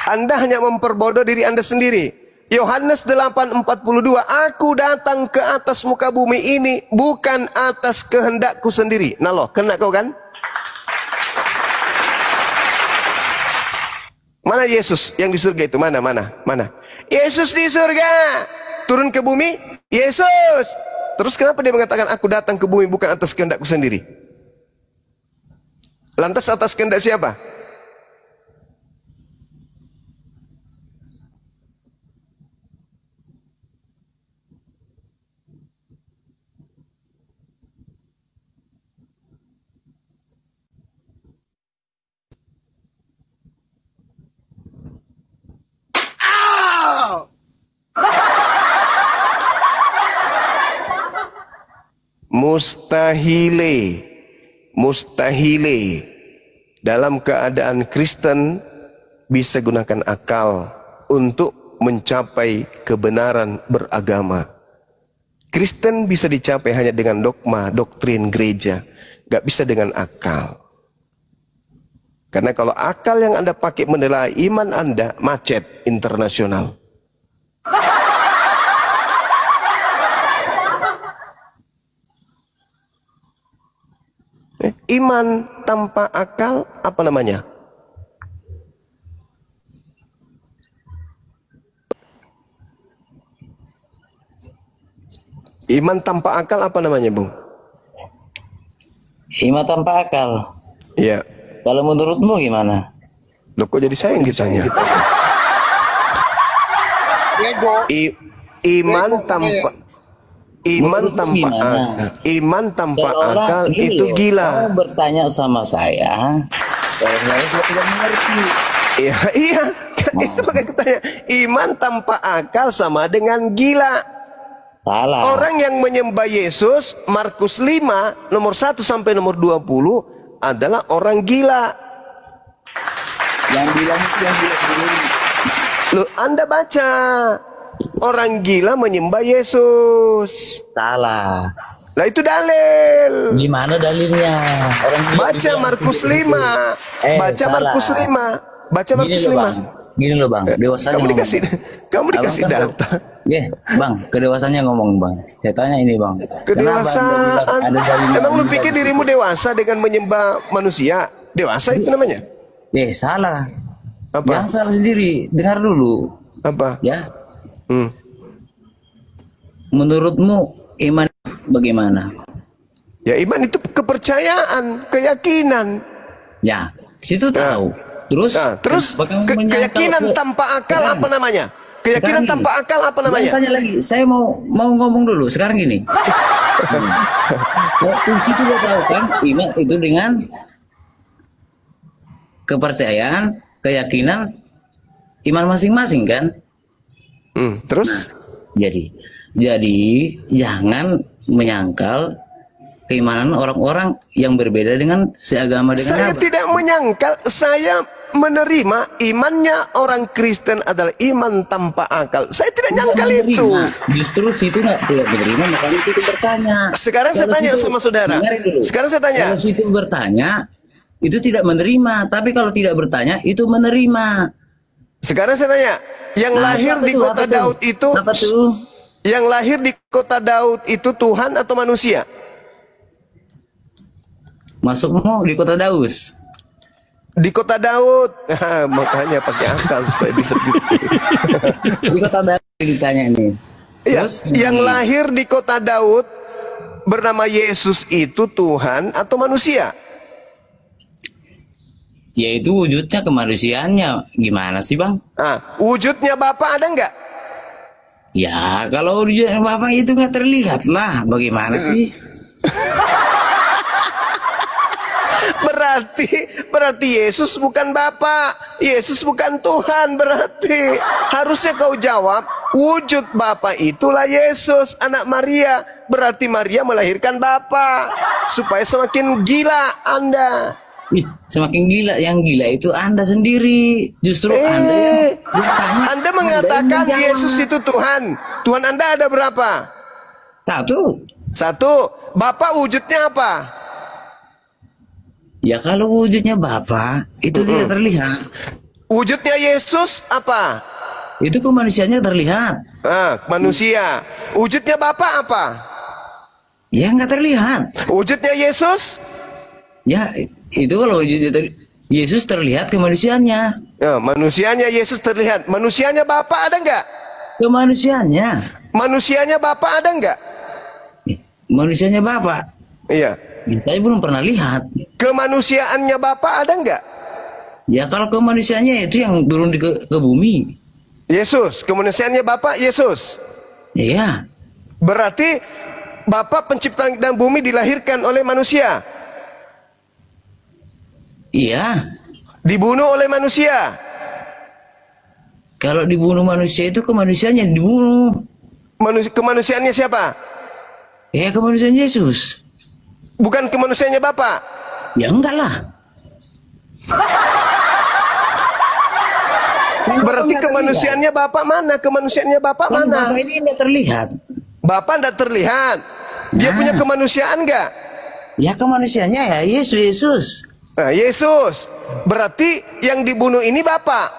Anda hanya memperbodoh diri Anda sendiri. Yohanes 8:42, aku datang ke atas muka bumi ini bukan atas kehendakku sendiri. Nah loh, kena kau kan? Mana Yesus yang di surga itu? Mana? Yesus di surga. Turun ke bumi, Yesus. Terus kenapa dia mengatakan aku datang ke bumi bukan atas kehendakku sendiri? Lantas atas kehendak siapa? Mustahile dalam keadaan Kristen bisa gunakan akal untuk mencapai kebenaran beragama. Kristen bisa dicapai hanya dengan dogma, doktrin gereja, gak bisa dengan akal. Karena kalau akal yang Anda pakai menilai iman Anda, macet internasional. Iman tanpa akal apa namanya? Iman tanpa akal apa namanya, Bung? Iman tanpa akal. Iya. Kalau menurutmu gimana? Loh, kok jadi saya yang ditanya? Iman tanpa akal itu gila. Kamu bertanya sama saya, saya tidak mengerti. Iya. Itu makanya tanya. Iman tanpa akal sama dengan gila. Salah. Orang yang menyembah Yesus, Markus 5, nomor 1 sampai nomor 20, adalah orang gila. Yang bilang itu yang bilang sendiri. Loh, Anda baca. Orang gila menyembah Yesus. Salah. Lah itu dalil. Gimana dalilnya? Orang gila baca Markus 5. Baca salah. Markus 5. Baca Markus 5. Gini loh Bang, dewasanya kamu dikasih data. Bang, kedewasannya ngomong Bang. Saya tanya ini Bang. Kedewasaan. Emang lu pikir dirimu dewasa dengan menyembah manusia? Dewasa itu namanya? Salah. Apa? Yang salah sendiri. Dengar dulu. Apa? Ya. Menurutmu iman bagaimana? Ya iman itu kepercayaan, keyakinan. Ya, situ tahu. Terus keyakinan tanpa akal apa namanya? Keyakinan tanpa akal apa namanya? Tanya lagi, saya mau ngomong dulu. Sekarang gini. Situ dia tahu kan, iman itu dengan kepercayaan, keyakinan, iman masing-masing kan? Terus? Jadi jangan menyangkal keimanan orang-orang yang berbeda dengan seagama dengan saya tidak menyangkal, saya menerima imannya orang Kristen adalah iman tanpa akal. Saya tidak nyangkal itu. Justru situ tidak menerima, makanya itu bertanya. Sekarang saya tanya sama saudara. Sekarang saya tanya. Kalau situ bertanya, itu tidak menerima. Tapi kalau tidak bertanya, itu menerima. Sekarang saya tanya, yang lahir di kota Daud itu, yang lahir di kota Daud itu Tuhan atau manusia? Masukmu di kota Daus. Di kota Daud. Makanya pakai akal supaya bisa di kota Daud ditanya ini. Terus, yang lahir di kota Daud bernama Yesus itu Tuhan atau manusia? Yaitu wujudnya kemanusiaannya. Gimana sih Bang? Wujudnya Bapak ada nggak? Ya kalau wujudnya Bapak itu nggak terlihat lah. Bagaimana sih? Berarti Yesus bukan Bapa, Yesus bukan Tuhan. Berarti harusnya kau jawab, wujud Bapa itulah Yesus, anak Maria. Berarti Maria melahirkan Bapa, supaya semakin gila Anda. Semakin gila, yang gila itu Anda sendiri. Justru Anda mengatakan Yesus itu Tuhan. Tuhan Anda ada berapa? Satu. Bapak wujudnya apa? Ya kalau wujudnya Bapa itu tidak terlihat. Wujudnya Yesus apa? Itu kemanusiaannya terlihat. Manusia. Wujudnya Bapa apa? Ya nggak terlihat. Wujudnya Yesus? Ya itu kalau wujudnya Yesus terlihat kemanusiaannya. Ya, manusianya Yesus terlihat. Manusianya Bapa ada nggak? Kemanusiaannya. Manusianya Bapa ada nggak? Manusianya Bapa. Iya. Saya belum pernah lihat. Kemanusiaannya Bapa ada nggak? Ya kalau kemanusiaannya itu yang turun ke bumi. Yesus, kemanusiaannya Bapa Yesus. Iya. Berarti Bapa pencipta dan bumi dilahirkan oleh manusia. Iya. Dibunuh oleh manusia. Kalau dibunuh manusia itu kemanusiaannya dibunuh. Kemanusiaannya siapa? Ya kemanusiaan Yesus. Bukan kemanusiaannya Bapak? Ya enggak lah. Berarti nggak kemanusiaannya Bapak mana? Kemanusiaannya Bapak Kan mana? Bapak ini nggak terlihat. Bapak tidak terlihat. Dia punya kemanusiaan nggak? Ya kemanusiaannya ya Yesus. Nah, Yesus. Berarti yang dibunuh ini Bapak.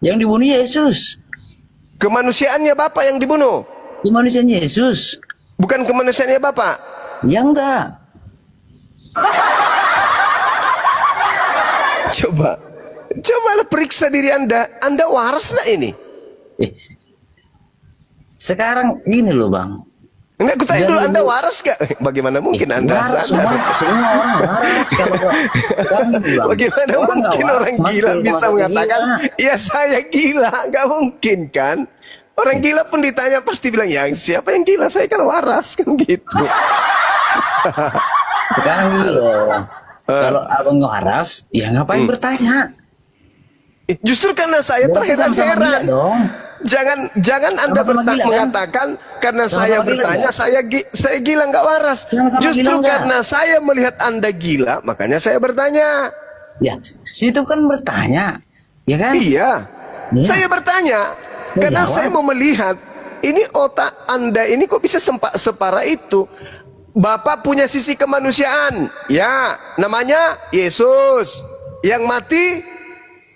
Yang dibunuh Yesus. Kemanusiaannya Bapak yang dibunuh. Kemanusiaan Yesus. Bukan kemanusiaannya Bapak. Ya enggak. Cobalah periksa diri Anda. Anda waras nggak ini? Sekarang gini loh Bang. Enggak, aku tanya dulu, Anda waras gak? Bagaimana mungkin Anda waras, sadar? semua orang waras. Bagaimana mungkin orang gila bisa mengatakan, ya saya gila? Gak mungkin kan? Orang gila pun ditanya pasti bilang, ya siapa yang gila? Saya kan waras, kan gitu. Sekarang gini loh. Kalau abang waras, ya ngapain bertanya? Justru karena saya terheran-heran. Jangan Anda mengatakan karena saya bertanya saya gila nggak waras. Justru karena saya melihat Anda gila, makanya saya bertanya. Ya, situ kan bertanya, ya kan? Iya. Saya bertanya karena saya mau melihat ini otak Anda ini kok bisa separah itu. Bapak punya sisi kemanusiaan, ya, namanya Yesus. Yang mati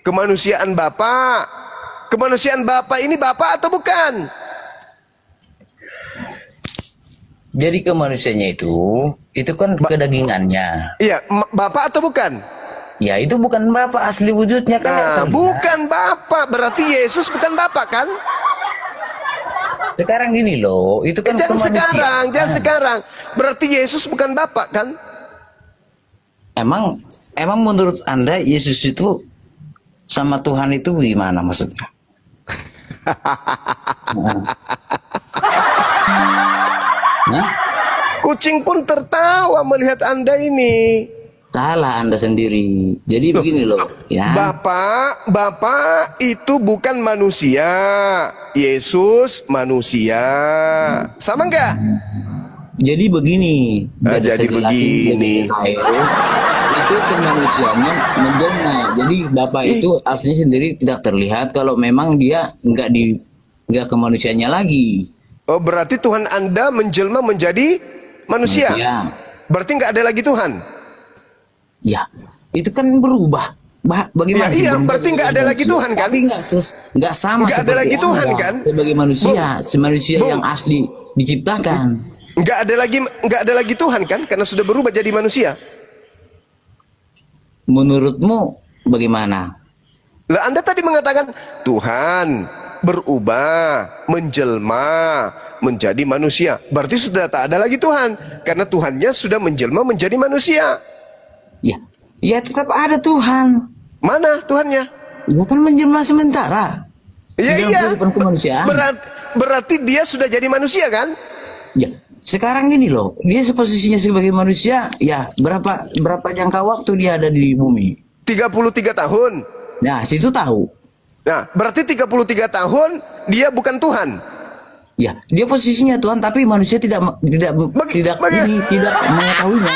kemanusiaan Bapak. Kemanusiaan Bapak ini Bapak atau bukan? Jadi kemanusiaannya itu kan kedagingannya. Iya, Bapak atau bukan? Ya itu bukan Bapak asli wujudnya kan. Bukan Bapak, berarti Yesus bukan Bapak kan? Sekarang gini loh, itu kan jangan sekarang. Berarti Yesus bukan Bapak kan? Emang menurut Anda Yesus itu sama Tuhan itu gimana maksudnya? Kucing pun tertawa melihat Anda ini. Salah Anda sendiri. Jadi begini loh, ya. Bapak itu bukan manusia. Yesus manusia. Sama enggak? Jadi begini. Jadi begini. Itu kemanusiaannya menjelma. Jadi Bapak itu aslinya sendiri tidak terlihat kalau memang dia nggak kemanusiaannya lagi. Oh, berarti Tuhan Anda menjelma menjadi manusia. Berarti nggak ada lagi Tuhan. Ya, itu kan berubah. Bagaimana? Iya, berarti nggak ada lagi Tuhan kan? Tapi nggak sama. Nggak ada lagi Tuhan kan? Sebagai manusia, manusia yang asli diciptakan. Nggak ada lagi Tuhan kan? Karena sudah berubah jadi manusia. Menurutmu bagaimana? Lah Anda tadi mengatakan Tuhan berubah, menjelma menjadi manusia. Berarti sudah tak ada lagi Tuhan karena Tuhannya sudah menjelma menjadi manusia. Ya tetap ada Tuhan. Mana Tuhannya? Ya kan menjelma sementara. Iya. Berarti dia sudah jadi manusia kan? Ya. Sekarang gini loh, dia posisinya sebagai manusia, ya berapa jangka waktu dia ada di bumi? 33 tahun. Nah, situ tahu. Nah, berarti 33 tahun dia bukan Tuhan. Ya, dia posisinya Tuhan, tapi manusia tidak mengetahuinya.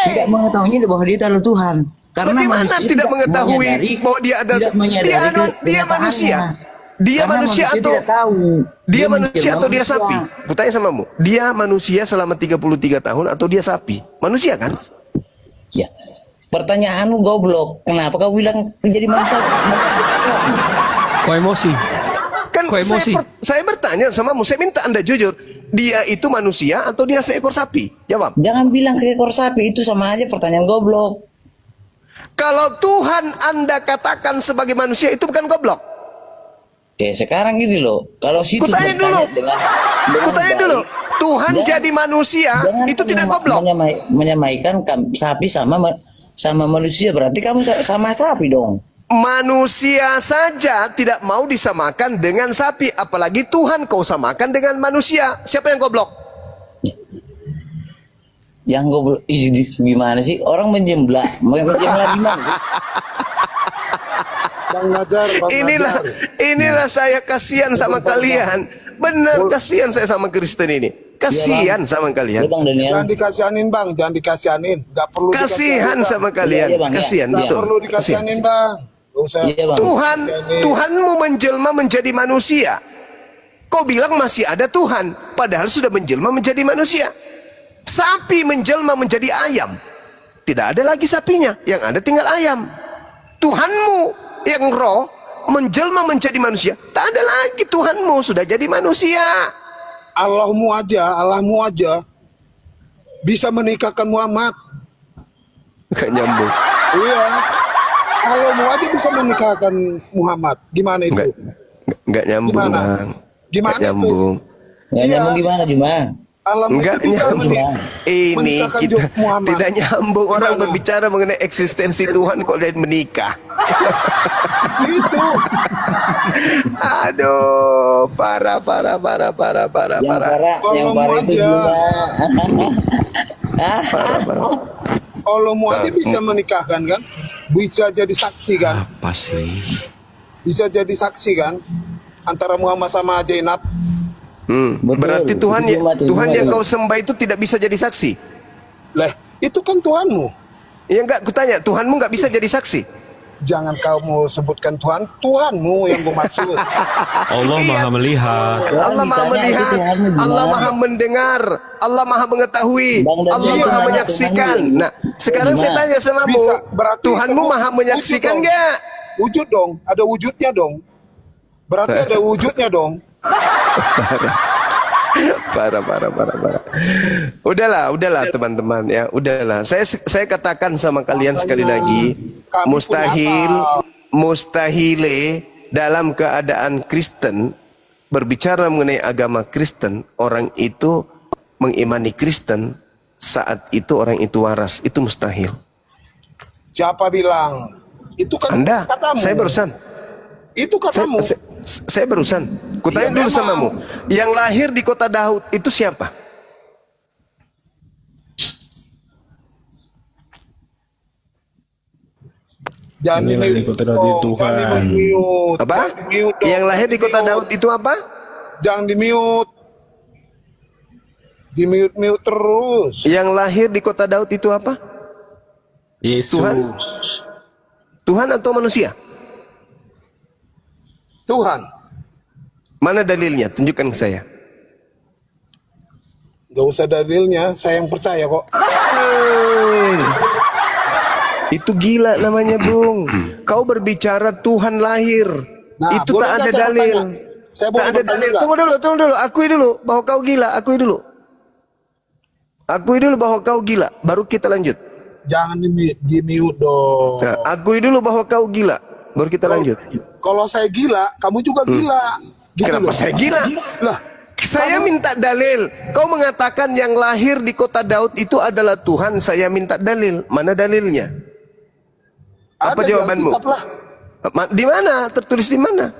Tidak mengetahuinya bahwa dia adalah Tuhan. Karena bagaimana tidak mengetahui bahwa dia ada? Dia manusia. Dia manusia atau tidak tahu. Dia manusia atau dia sapi? Kutanya samamu. Dia manusia selama 33 tahun atau dia sapi? Manusia kan? Ya. Pertanyaanmu goblok. Kenapa kau bilang menjadi manusia? Kok emosi? Kan saya bertanya samamu. Saya minta Anda jujur. Dia itu manusia atau dia seekor sapi? Jawab. Jangan bilang seekor sapi. Itu sama aja pertanyaan goblok. Kalau Tuhan Anda katakan sebagai manusia itu bukan goblok? Sekarang gini loh, kalau situ kutanya dulu, Tuhan jadi manusia itu tidak goblok. Menyamaikan sapi sama manusia, berarti kamu sama sapi dong. Manusia saja tidak mau disamakan dengan sapi, apalagi Tuhan kau samakan dengan manusia. Siapa yang goblok? Yang goblok gimana sih? Orang menjemblah gimana sih? Bang Najar. Inilah saya kasihan sama kalian. Benar kasihan saya sama Kristen ini. Kasihan sama kalian. Jangan dikasihanin Bang, jangan dikasihanin. Gak perlu kasihan sama kalian. Kasihan betul. Gak perlu dikasihanin Bang. Iya, Bang. Tuhanmu menjelma menjadi manusia. Kau bilang masih ada Tuhan, padahal sudah menjelma menjadi manusia. Sapi menjelma menjadi ayam. Tidak ada lagi sapinya, yang ada tinggal ayam. Tuhanmu yang roh menjelma menjadi manusia. Tak ada lagi Tuhanmu, sudah jadi manusia. Allahmu aja bisa menikahkan Muhammad. Gak nyambung. Iya. Allahmu aja bisa menikahkan Muhammad. Gimana itu? Gak nyambung, Gimana? Bang. Gimana Gak nyambung. Nggak nyambung gimana, Juma? Allahmu Enggak itu bisa nyambung. Ini menikahkan kita Muhammad. tidak nyambung. Orang Gimana? berbicara mengenai eksistensi Tuhan kok dia menikah. Itu. Aduh, parah. Yang parah Allahmu itu aja. Juma. Parah. Allahmu aja bisa menikahkan kan? Bisa jadi saksi kan? Apa sih? Bisa jadi saksi kan? Antara Muhammad sama Zainab. Betul. Berarti Tuhan Itu Juma tuh, Tuhan Juma yang tuh. kau sembah itu tidak bisa jadi saksi. Lah, itu kan Tuhanmu. Ya enggak, kutanya, Tuhanmu enggak bisa jadi saksi. Jangan kamu sebutkan Tuhan, Tuhanmu yang gue maksud. Allah Maha melihat. Allah Maha ditanya melihat, itu Tuhanmu gimana? Allah Maha mendengar, Allah Maha mengetahui, Bang Daniel Allah itu Maha nanya menyaksikan. Tuhanmu. Nah, sekarang saya Gimana? tanya samamu, Bisa, berarti Tuhanmu kamu Maha menyaksikan wujud dong. enggak? Wujud dong, ada wujudnya dong. Berarti ada wujudnya dong. Parah. Udahlah teman-teman ya, udahlah. Saya katakan sama kalian sekali lagi, Kami mustahile dalam keadaan Kristen berbicara mengenai agama Kristen, orang itu mengimani Kristen saat itu orang itu waras, itu mustahil. Siapa bilang? Itu kan Anda, katamu. saya barusan. Itu katamu. Saya barusan. Kutanya Iya, dulu memang. samamu. Yang lahir di kota Daud itu siapa? Jangan Inilah di kota Daud itu Tuhan. Jangan di-mute. Apa? Jangan di-mute dong. Yang lahir di kota Daud itu apa? Jangan di-mute. Di-mute terus. Yang lahir di kota Daud itu apa? Yesus. Tuhan atau manusia? Tuhan. Mana dalilnya? Tunjukkan ke saya. Gak usah dalilnya, saya yang percaya kok. Itu gila namanya, Bung. Kau berbicara Tuhan lahir. Nah, Itu tak boleh ada nggak saya dalil. bertanya? Saya Tak boleh ada bertanya dalil. nggak? Tunggu dulu. Akui dulu bahwa kau gila. Akui dulu bahwa kau gila. Baru kita lanjut. Jangan di-mute dong. Nah, akui dulu bahwa kau gila. Baru kita lanjut. Kalau saya gila, kamu juga gila. Gitu Kenapa loh. saya gila? Lah, Saya minta dalil. Kau mengatakan yang lahir di kota Daud itu adalah Tuhan. Saya minta dalil. Mana dalilnya? Apa ada di jawabanmu? Alkitab lah. Di mana? Tertulis di mana?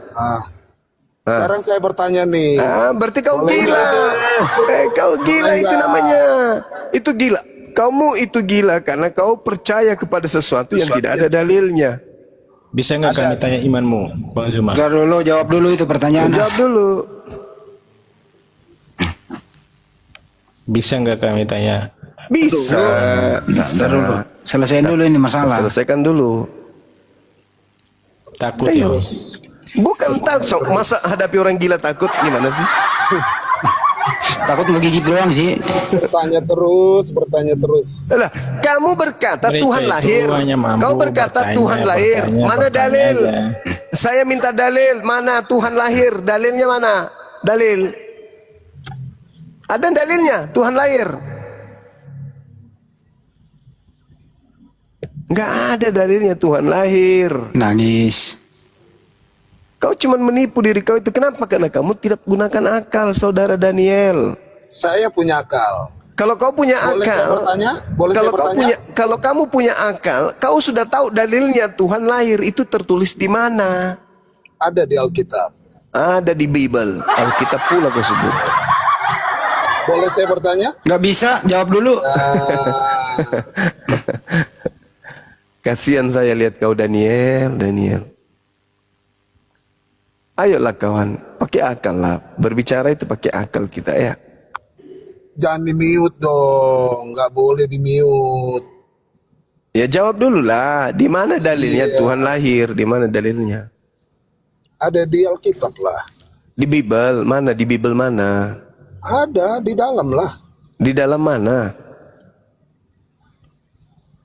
Sekarang saya bertanya nih. Berarti kau Boleh gila. Kau gila Boleh itu nggak? namanya. Itu gila. Kamu itu gila karena kau percaya kepada sesuatu yang tidak ada dalilnya. Bisa nggak kami tanya imanmu, Bang Zuma? Jawab dulu itu pertanyaan. Jawab dulu. Bisa nggak kami tanya? Bisa. Bisa dulu. Selesaiin dulu ini masalah. Selesaikan dulu. Takut ya? Bukan takut. Masa hadapi orang gila takut? Gimana sih? Takut menggigit doang sih. Bertanya terus. Lah, kamu berkata Mereka Tuhan itu lahir. hanya mampu Kau berkata bertanya, Tuhan lahir. bertanya, Mana bertanya dalil? aja. Saya minta dalil. Mana Tuhan lahir? Dalilnya mana? Dalil. Ada dalilnya Tuhan lahir? Nggak ada dalilnya Tuhan lahir. Nangis. Kau cuma menipu diri kau itu. Kenapa? Karena kamu tidak gunakan akal, saudara Daniel. Saya punya akal. Kalau kau punya Boleh saya akal, bertanya? Boleh saya bertanya? kalau kamu punya akal, kau sudah tahu dalilnya Tuhan lahir itu tertulis di mana? Ada di Alkitab. Ada di Bible. Alkitab pula kau sebut. Boleh saya bertanya? Nggak bisa, jawab dulu. Kasihan saya lihat kau Daniel. Ayolah kawan, pakai akal lah. Berbicara itu pakai akal kita ya. Jangan di-mute dong. Nggak boleh di-mute. Ya jawab dulu lah. Di mana dalilnya Tuhan lahir? Di mana dalilnya? Ada di Alkitab lah. Di Bible mana? Di Bible mana? Ada di dalam lah. Di dalam mana?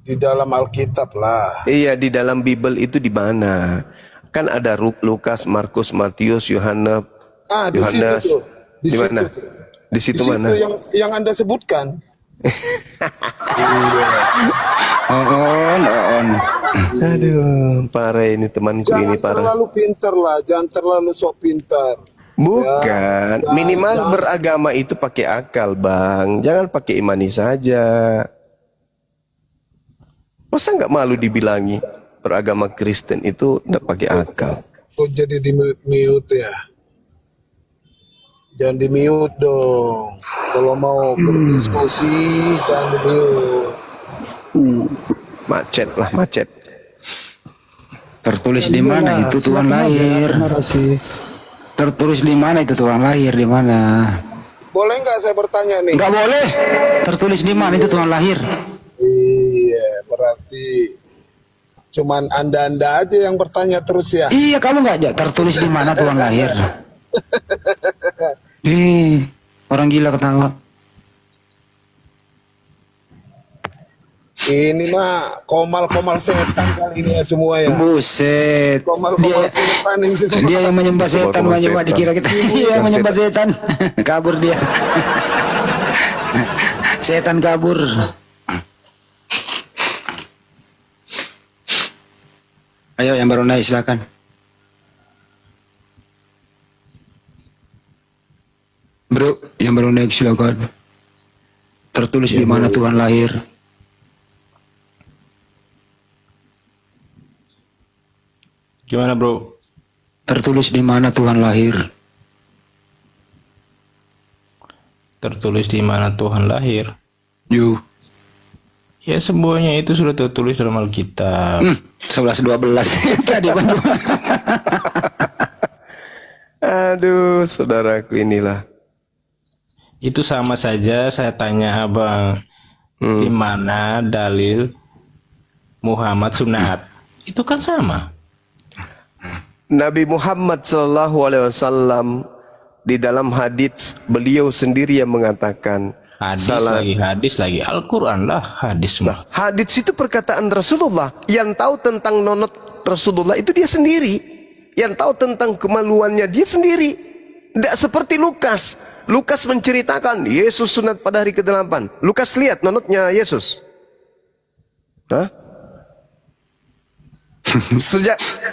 Di dalam Alkitab lah. Iya, di dalam Bible itu di mana? Kan ada Lukas, Markus, Matius, Yohanes. Di situ tuh. Di mana? Di situ mana? Yang Anda sebutkan. Aduh, parah ini temanku ini parah. Jangan terlalu pintar lah, jangan terlalu sok pintar. Bukan, minimal beragama itu pakai akal, Bang. Jangan pakai imani saja. Masa nggak malu dibilangi beragama Kristen itu nggak pakai akal? Kok jadi di mute ya? Jangan di mute dong. Kalau mau berdiskusi jangan di mute. Macet lah, macet. Tertulis di mana itu Tuhan lahir? Tertulis di mana itu Tuhan lahir di mana? Boleh nggak saya bertanya nih? Nggak boleh. Tertulis di mana itu Tuhan lahir? Iya, berarti cuman anda aja yang bertanya terus ya. Iya, kamu nggak aja tertulis di mana Tuhan lahir? Orang gila ketawa. Ini mah komal-komal setan kali ini ya semua ya. Buset. Komal-komal setan ini. Dia yang menyembah setan, menyembah dikira kita. Dia yang menyembah setan. Kabur dia. Setan kabur. Ayo yang baru naik silakan. Bro, yang baru naik silakan. Tertulis di mana Tuhan lahir? Gimana bro? Tertulis di mana Tuhan lahir? Tertulis di mana Tuhan lahir? Yuk. Ya semuanya itu sudah tertulis dalam Alkitab. 11-12 tadi Bang. Aduh, saudaraku inilah. Itu sama saja saya tanya abang, di mana dalil Muhammad sunat? Itu kan sama. Nabi Muhammad SAW di dalam hadits beliau sendiri yang mengatakan hadis lagi Al-Quran lah hadis semua. Hadits itu perkataan Rasulullah. Yang tahu tentang nonot Rasulullah itu dia sendiri. Yang tahu tentang kemaluannya dia sendiri. Tidak seperti Lukas. Lukas menceritakan Yesus sunat pada hari ke-8. Lukas lihat nonotnya Yesus. Hah?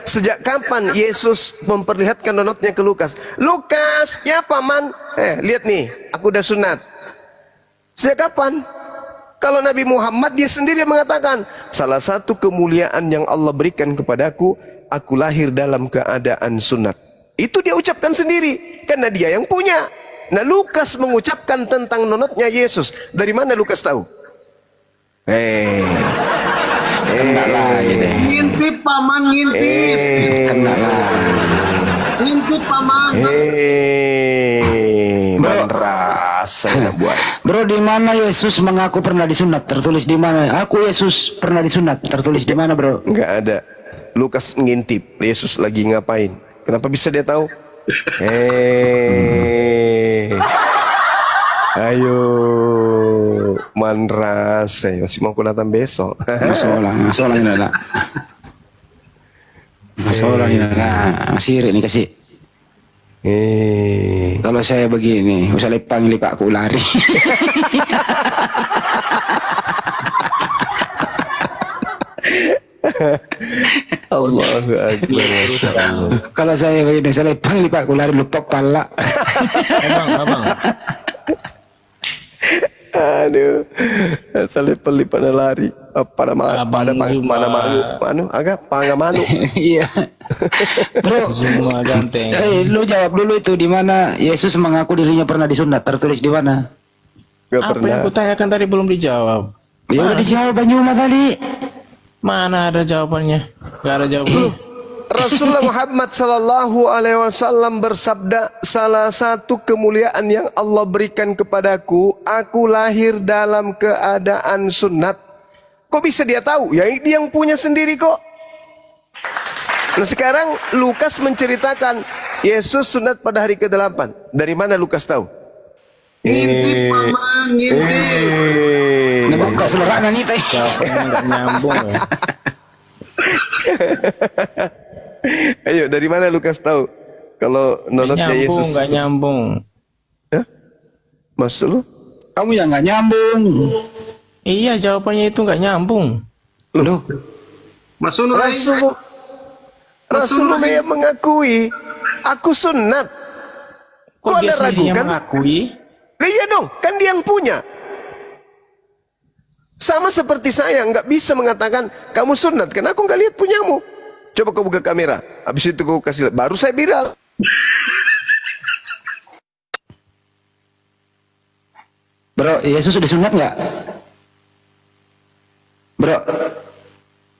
Sejak kapan Yesus memperlihatkan nonotnya ke Lukas? Lukas, ya paman, lihat nih, aku udah sunat. Sejak kapan? Kalau Nabi Muhammad dia sendiri mengatakan, salah satu kemuliaan yang Allah berikan kepadaku, aku lahir dalam keadaan sunat. Itu dia ucapkan sendiri, karena dia yang punya. Nah, Lukas mengucapkan tentang nonotnya Yesus. Dari mana Lukas tahu? Kena lagi deh. Ngintip paman, ngintip. Kena lagi. Ngintip paman. Bro, di mana Yesus mengaku pernah disunat? Tertulis di mana? Aku Yesus pernah disunat. Tertulis di mana, bro? Enggak ada. Lukas ngintip Yesus lagi ngapain. Kenapa bisa dia tahu? Ayo, manras, masih mau datang besok. Masalah ini lah. Masalah ini lah. Masih ini kasih. Kalau saya begini, usah lipak aku lari. Allahu Akbar. Kalau saya begini, saya lipak aku lari lupa pala. Abang. Aduh, saya lipat lari. Pada manu. Iya. Bro, semua ganteng. Lu jawab dulu itu di mana Yesus mengaku dirinya pernah disunat? Tertulis di mana? Apa yang aku tanyakan tadi belum dijawab. Ya udah dijawab Banyuma tadi. Mana ada jawabannya? Gak ada jawabannya. Rasulullah Muhammad sallallahu alaihi wasallam bersabda, salah satu kemuliaan yang Allah berikan kepadaku, aku lahir dalam keadaan sunat. Kok bisa dia tahu? Ya dia yang punya sendiri kok. Nah sekarang Lukas menceritakan Yesus sunat pada hari ke-8. Dari mana Lukas tahu? Ngintip paman, ngintip. Nembak kok selerana nih teh. Nggak nyambung ya. Ayo, dari mana Lukas tahu? Kalau nonotnya Yesus Nggak nyambung. Hah? Maksud lu? Kamu yang nggak nyambung. Iya, jawabannya itu nggak nyambung. Loh. Rasulullah yang mengakui aku sunat. Kok dia ada ragu sendiri yang kan? mengakui? Iya dong, kan dia yang punya. Sama seperti saya, nggak bisa mengatakan kamu sunat, karena aku nggak lihat punyamu. Coba kau buka kamera, habis itu kau kasih, baru saya viral. Bro, Yesus disunat nggak? Bro,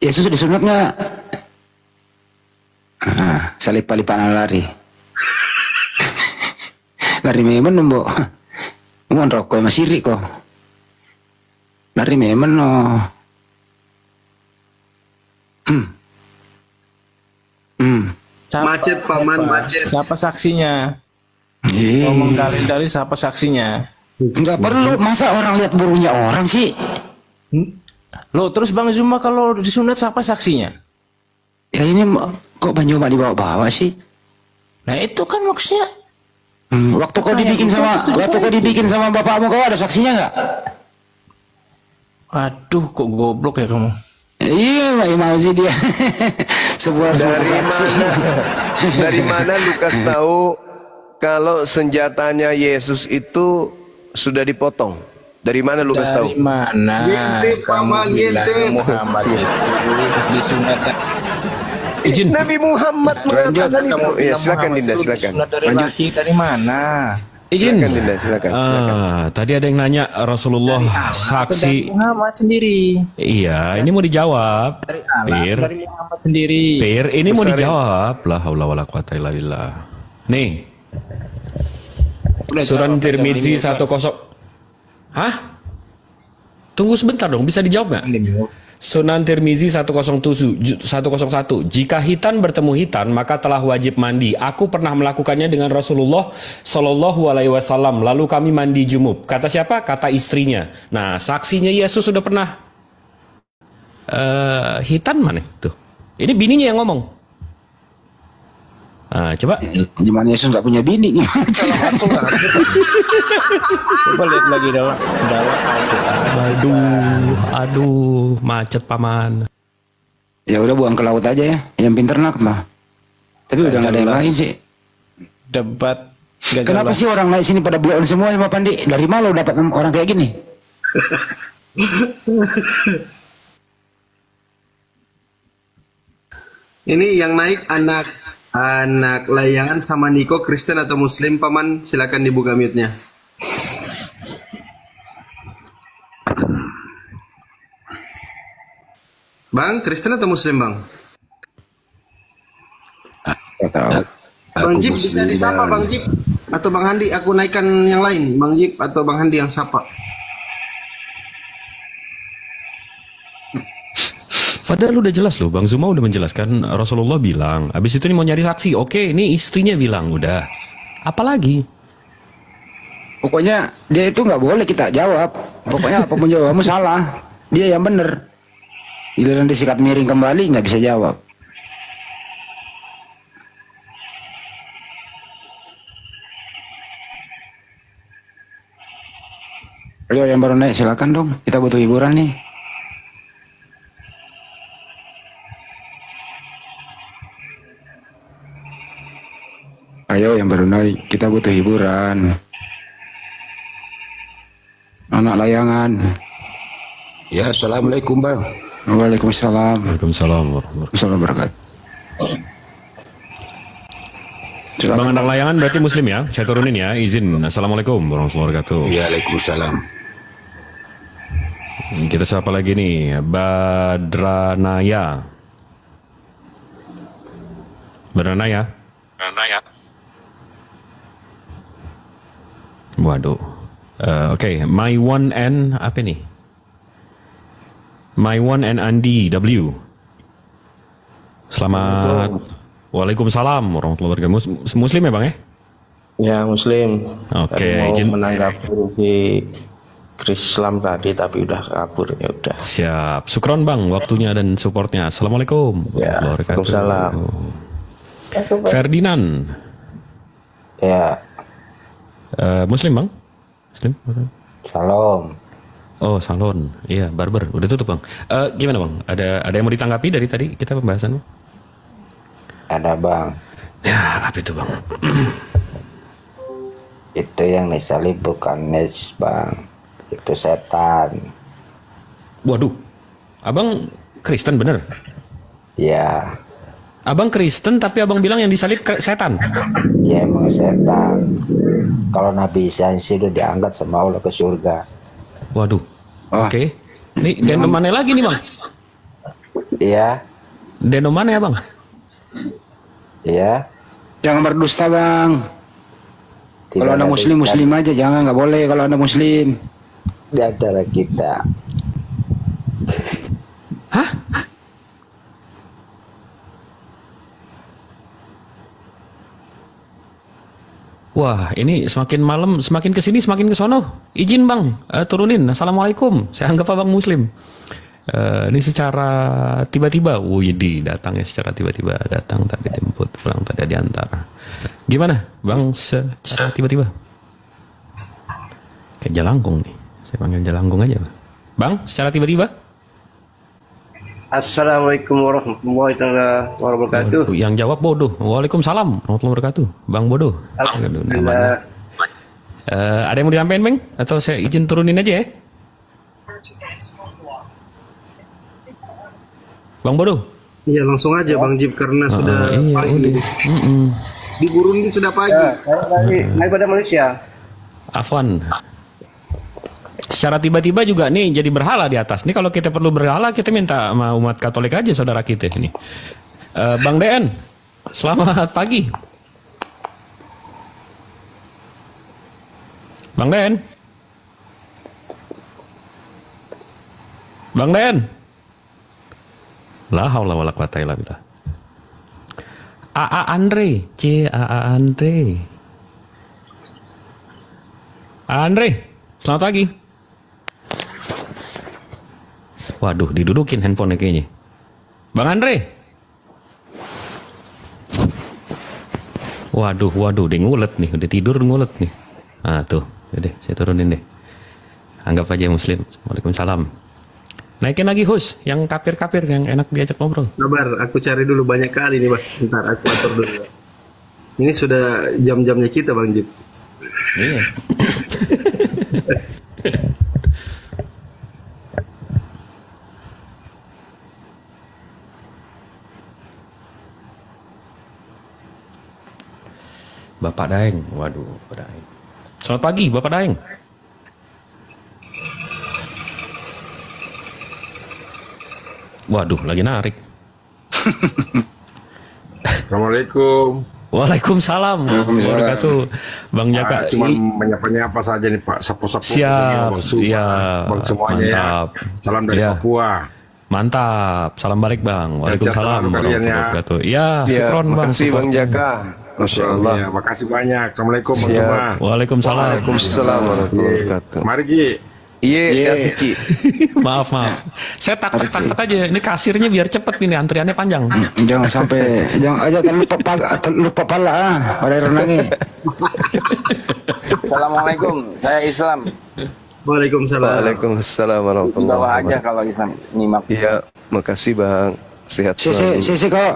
Yesus disunat nggak? Salip-palipan lari. Lari memang nombok. Mau rokok masih rik kok. Lari memang no. Macet paman, macet. Siapa saksinya? Ngomong dalil-dalil siapa saksinya? Nggak perlu, masa orang lihat burungnya orang sih? Loh, terus Bang Zuma kalau disunat siapa saksinya? Ya ini kok Bang Zuma dibawa-bawa sih? Nah itu kan maksudnya. Waktu kau dibikin sama bapakmu, kau ada saksinya nggak? Aduh, kok goblok ya kamu? Iya, mau sih dia. Sebuah saksi. Dari mana Lukas tahu kalau senjatanya Yesus itu sudah dipotong? Dari mana Lukas tahu? Dari mana? Ngintip paman, ngintip. Muhammad itu disunatkan. Izin. Nabi Muhammad mengatakan itu. Ya, silakan Dinda, silakan. Lanjut. Dari mana? Izin. Silakan Dinda, silakan. Tadi ada yang nanya Rasulullah saksi. Dari Muhammad sendiri. Iya, ini mau dijawab. Dari Allah, Pir. dari Muhammad sendiri. Pir, ini mau dijawab. La haula wala quwata illa billah. Nih. Sunan Tirmizi 10. Hah? Tunggu sebentar dong, bisa dijawab nggak? Sunan Tirmizi 101. Jika hitan bertemu hitan, maka telah wajib mandi. Aku pernah melakukannya dengan Rasulullah Shallallahu Alaihi Wasallam. Lalu kami mandi junub. Kata siapa? Kata istrinya. Nah, saksinya Yesus sudah pernah hitan mana tuh? Ini bininya yang ngomong. Nah, coba. Gimana Yesus nggak punya bini? Coba lihat lagi dalam. Aduh, macet paman. Ya udah buang ke laut aja ya. Yang pinter nak mah. Tapi udah nggak ada yang lain sih. Debat. Kenapa sih orang naik sini pada blow on semua ya Pak Pandi? Dari mana lo dapat orang kayak gini? Ini yang naik anak layangan sama Niko, Kristen atau Muslim paman? Silakan dibuka mute-nya. Bang, Kristen atau Muslim bang? Bang Jip bisa disapa Bang Jip atau Bang Handi? Aku naikkan yang lain, Bang Jip atau Bang Handi yang sapa. Padahal udah jelas loh, Bang Zuma udah menjelaskan. Rasulullah bilang, habis itu ini mau nyari saksi. Oke, ini istrinya bilang udah. Apalagi? Pokoknya dia itu nggak boleh kita jawab. Pokoknya apapun jawabanmu salah. Dia yang bener. Giliran disikat miring kembali nggak bisa jawab. Ayo yang baru naik silakan dong. Kita butuh hiburan nih. Ayo yang baru naik, kita butuh hiburan. Anak layangan. Ya, assalamualaikum bang. Waalaikumsalam. Waalaikumsalam warahmatullahi wabarakatuh. Bang anak layangan berarti Muslim ya? Saya turunin ya, izin. Assalamualaikum warahmatullahi wabarakatuh. Waalaikumsalam. Kita siapa lagi nih? Badranaya. Badranaya. Waduh. Oke, my one and apa nih? My one and Andi W. Selamat. Waalaikumsalam warahmatullahi wabarakatuh. Muslim ya bang ya? Ya Muslim. Oke. Mau menanggapi si Islam tadi tapi udah kabur ya udah. Siap. Sukron bang waktunya dan supportnya. Assalamualaikum. Ya. Waalaikumsalam. Ferdinand. Ya. Muslim bang? Muslim. Shalom. Oh salon. Iya barber. Udah tutup bang. Gimana bang? Ada yang mau ditanggapi dari tadi kita pembahasan? Ada bang. Ya apa itu bang? Itu yang disalib bukan nes bang. Itu setan. Waduh, abang Kristen bener? Ya. Abang Kristen tapi abang bilang yang disalib setan? Ya emang setan. Kalau Nabi Isa sih udah diangkat sama Allah ke surga. Waduh, oke. Ini denomannya lagi nih bang? Iya. Denomannya ya bang? Iya. Jangan berdusta bang. Kalau ada muslim aja, jangan, nggak boleh kalau ada muslim. Di antara kita. Hah? Wah, ini semakin malam, semakin kesini, semakin kesono. Izin bang, turunin. Assalamualaikum. Saya anggap abang muslim. Ini secara tiba-tiba. Widih, datangnya secara tiba-tiba. Datang tak dijemput, pulang tak diantar. Gimana, bang? Secara tiba-tiba. Kayak Jalangkung nih. Saya panggil Jalangkung aja, bang. Secara tiba-tiba. Assalamualaikum warahmatullahi wabarakatuh. Yang jawab bodoh. Waalaikumsalam warahmatullahi wabarakatuh. Bang bodoh. Alhamdulillah. Ada yang mau disampaikan, Bang? Atau saya izin turunin aja ya? Bang bodoh. Iya langsung aja Bang Jib karena sudah iya, pagi. Di Burundi sudah pagi. Naik pada Malaysia. Afwan. Secara tiba-tiba juga nih jadi berhala di atas. Nih kalau kita perlu berhala kita minta sama umat Katolik aja saudara kita ini. Bang DN, selamat pagi. Bang DN. Bang DN. La haula wala quwata illa billah. AA Andre, AA Andre. Andre, selamat pagi. Waduh, didudukin handphone kayaknya. Bang Andre. Waduh, dia ngulet nih, udah tidur ngulet nih. Ah tuh, udah saya turunin deh. Anggap aja muslim. Waalaikumsalam. Naikin lagi host, yang kapir-kapir, yang enak diajak ngobrol. Sabar, aku cari dulu banyak kali nih Bang. Bentar, aku atur dulu. Ini sudah jam-jamnya kita Bang Jib. Iya. Bapak Daeng, waduh, Bapak Daeng. Selamat pagi, Bapak Daeng. Waduh, lagi narik. Assalamualaikum. Waalaikumsalam. Wabarakatuh. Bang Jaka. Cuma menyapa-nyapa saja nih Pak. Sapu-sapu. Siap. Bang semuanya mantap. ya. Salam dari Papua. Mantap. Salam balik Bang. Waalaikumsalam warahmatullahi wabarakatuh. Ya, syukron Bang. Makasih Bang Jaka. Masya Allah. Ya, makasih banyak. Assalamualaikum Bang Juma. Waalaikumsalam. Waalaikumsalam warahmatullahi wabarakatuh. Mari Gi. Iya, maaf. Saya tak aja. Ini kasirnya biar cepet ini antriannya panjang. Jangan sampai lupa pala pada renangnya. Assalamualaikum, saya Islam. Waalaikumsalam. Waalaikumsalam warahmatullahi Bawah wabarakatuh. aja kalau Islam nyimak. Iya, makasih Bang. Sehat selalu. Sisi kok.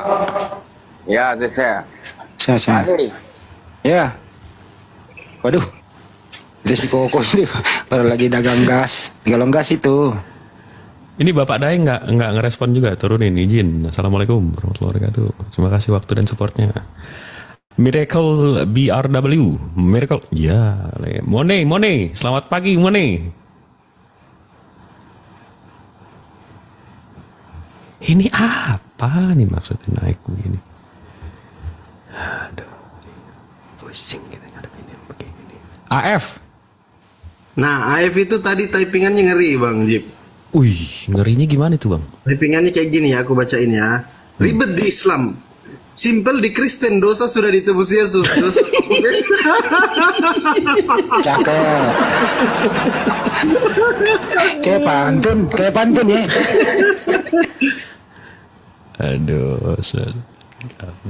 Ya, saya. Saya. Ya. Waduh. Itu si Koko itu baru lagi dagang gas. Galon gas itu. Ini Bapak Daeng nggak ngerespon juga, turunin izin. Assalamualaikum warahmatullahi wabarakatuh. Terima kasih waktu dan supportnya. Miracle BRW, Miracle, ya. Mone, selamat pagi Mone. Ini apa nih maksudnya naik begini? Aduh, pusing kita ngadepin yang begini. AF. Nah, AF itu tadi typingannya ngeri Bang Jib. Wih, ngerinya gimana itu bang? Briefingnya kayak gini ya, aku bacain ya. Ribet di Islam, simpel di Kristen, dosa sudah ditebus Yesus. Dosa Cakep. Kayak pantun ya. Aduh,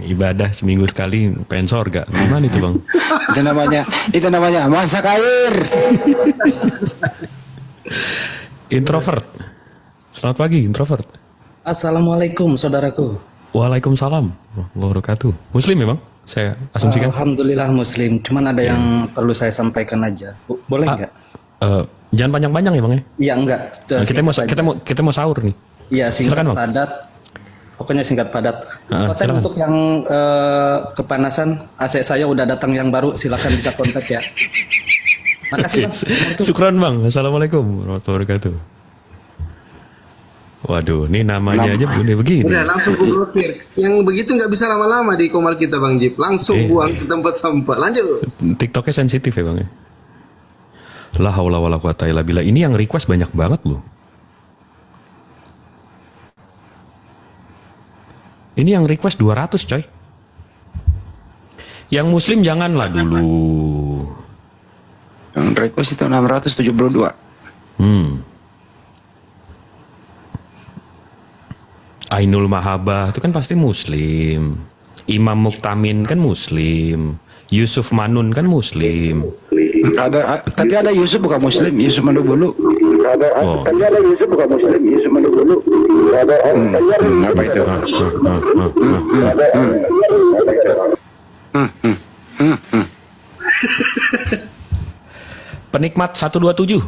ibadah seminggu sekali pengen sorga. Gimana itu bang? Itu namanya masak air. Introvert. Selamat pagi, introvert. Assalamualaikum, saudaraku. Waalaikumsalam warahmatullahi wabarakatuh. Muslim ya bang? Saya asumsikan. Alhamdulillah Muslim. Cuman ada yang perlu saya sampaikan aja. Boleh nggak? Jangan panjang-panjang ya bang ya? Iya enggak. Kita mau sahur nih. Iya, singkat Silakan, Bang. padat. Pokoknya singkat padat. Konten untuk yang kepanasan, AC saya udah datang yang baru. Silakan bisa kontak ya. Makasih bang. Syukran bang. Assalamualaikum warahmatullahi wabarakatuh. Waduh, ini namanya aja begini. Udah langsung ku blokir. Yang begitu nggak bisa lama-lama di komal kita Bang Jip. Langsung buang ke tempat sampah. Lanjut. TikToknya sensitif ya bang ya. La haula wala quwata illa billah. Ini yang request banyak banget loh. Ini yang request 200 coy. Yang muslim janganlah dulu. Yang request itu 672. Ainul Mahabah itu kan pasti muslim. Imam Muktamin kan muslim. Yusuf Manun kan muslim. Tapi ada Yusuf bukan muslim, Yusuf Manubulu. Tapi ada Yusuf bukan muslim, Yusuf Manubulu. Apa itu? Penikmat 127.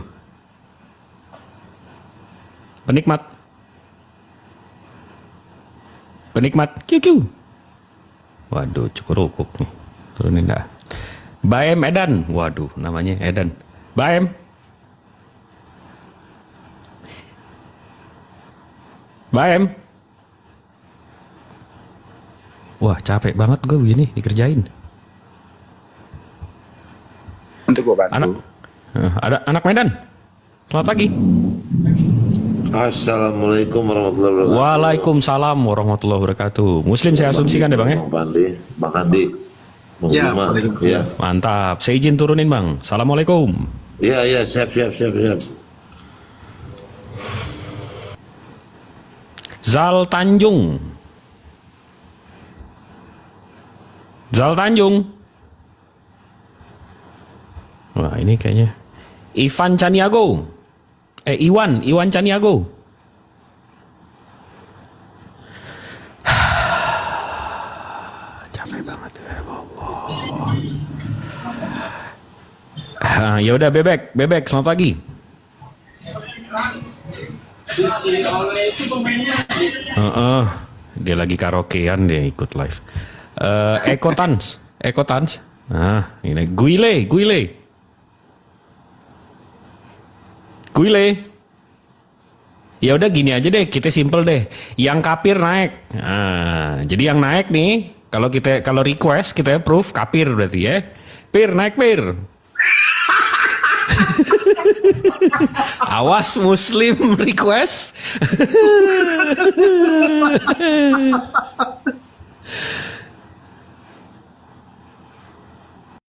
Penikmat QQ. Waduh, cukup nih. Turunin dah. Baem Edan. Waduh, namanya Edan. Baem. Wah, capek banget gue begini dikerjain. Untuk gue bantu. Ada anak Medan. Selamat pagi. Assalamualaikum warahmatullahi wabarakatuh. Waalaikumsalam warahmatullahi wabarakatuh. Muslim saya asumsikan ya bang ya? Bang Andi. Ya. Mantap. Saya izin turunin bang. Assalamualaikum. Iya, siap. Zal Tanjung. Wah ini kayaknya Iwan Caniago. Capek banget ya Allah. Ya udah bebek selamat pagi. Dia lagi karaokean, dia ikut live. Eko Tans. Ini Guile. Ya udah gini aja deh, kita simple deh. Yang kafir naik. Jadi yang naik nih, kalau request kita approve kafir berarti ya. Pir naik pir. Awas muslim request.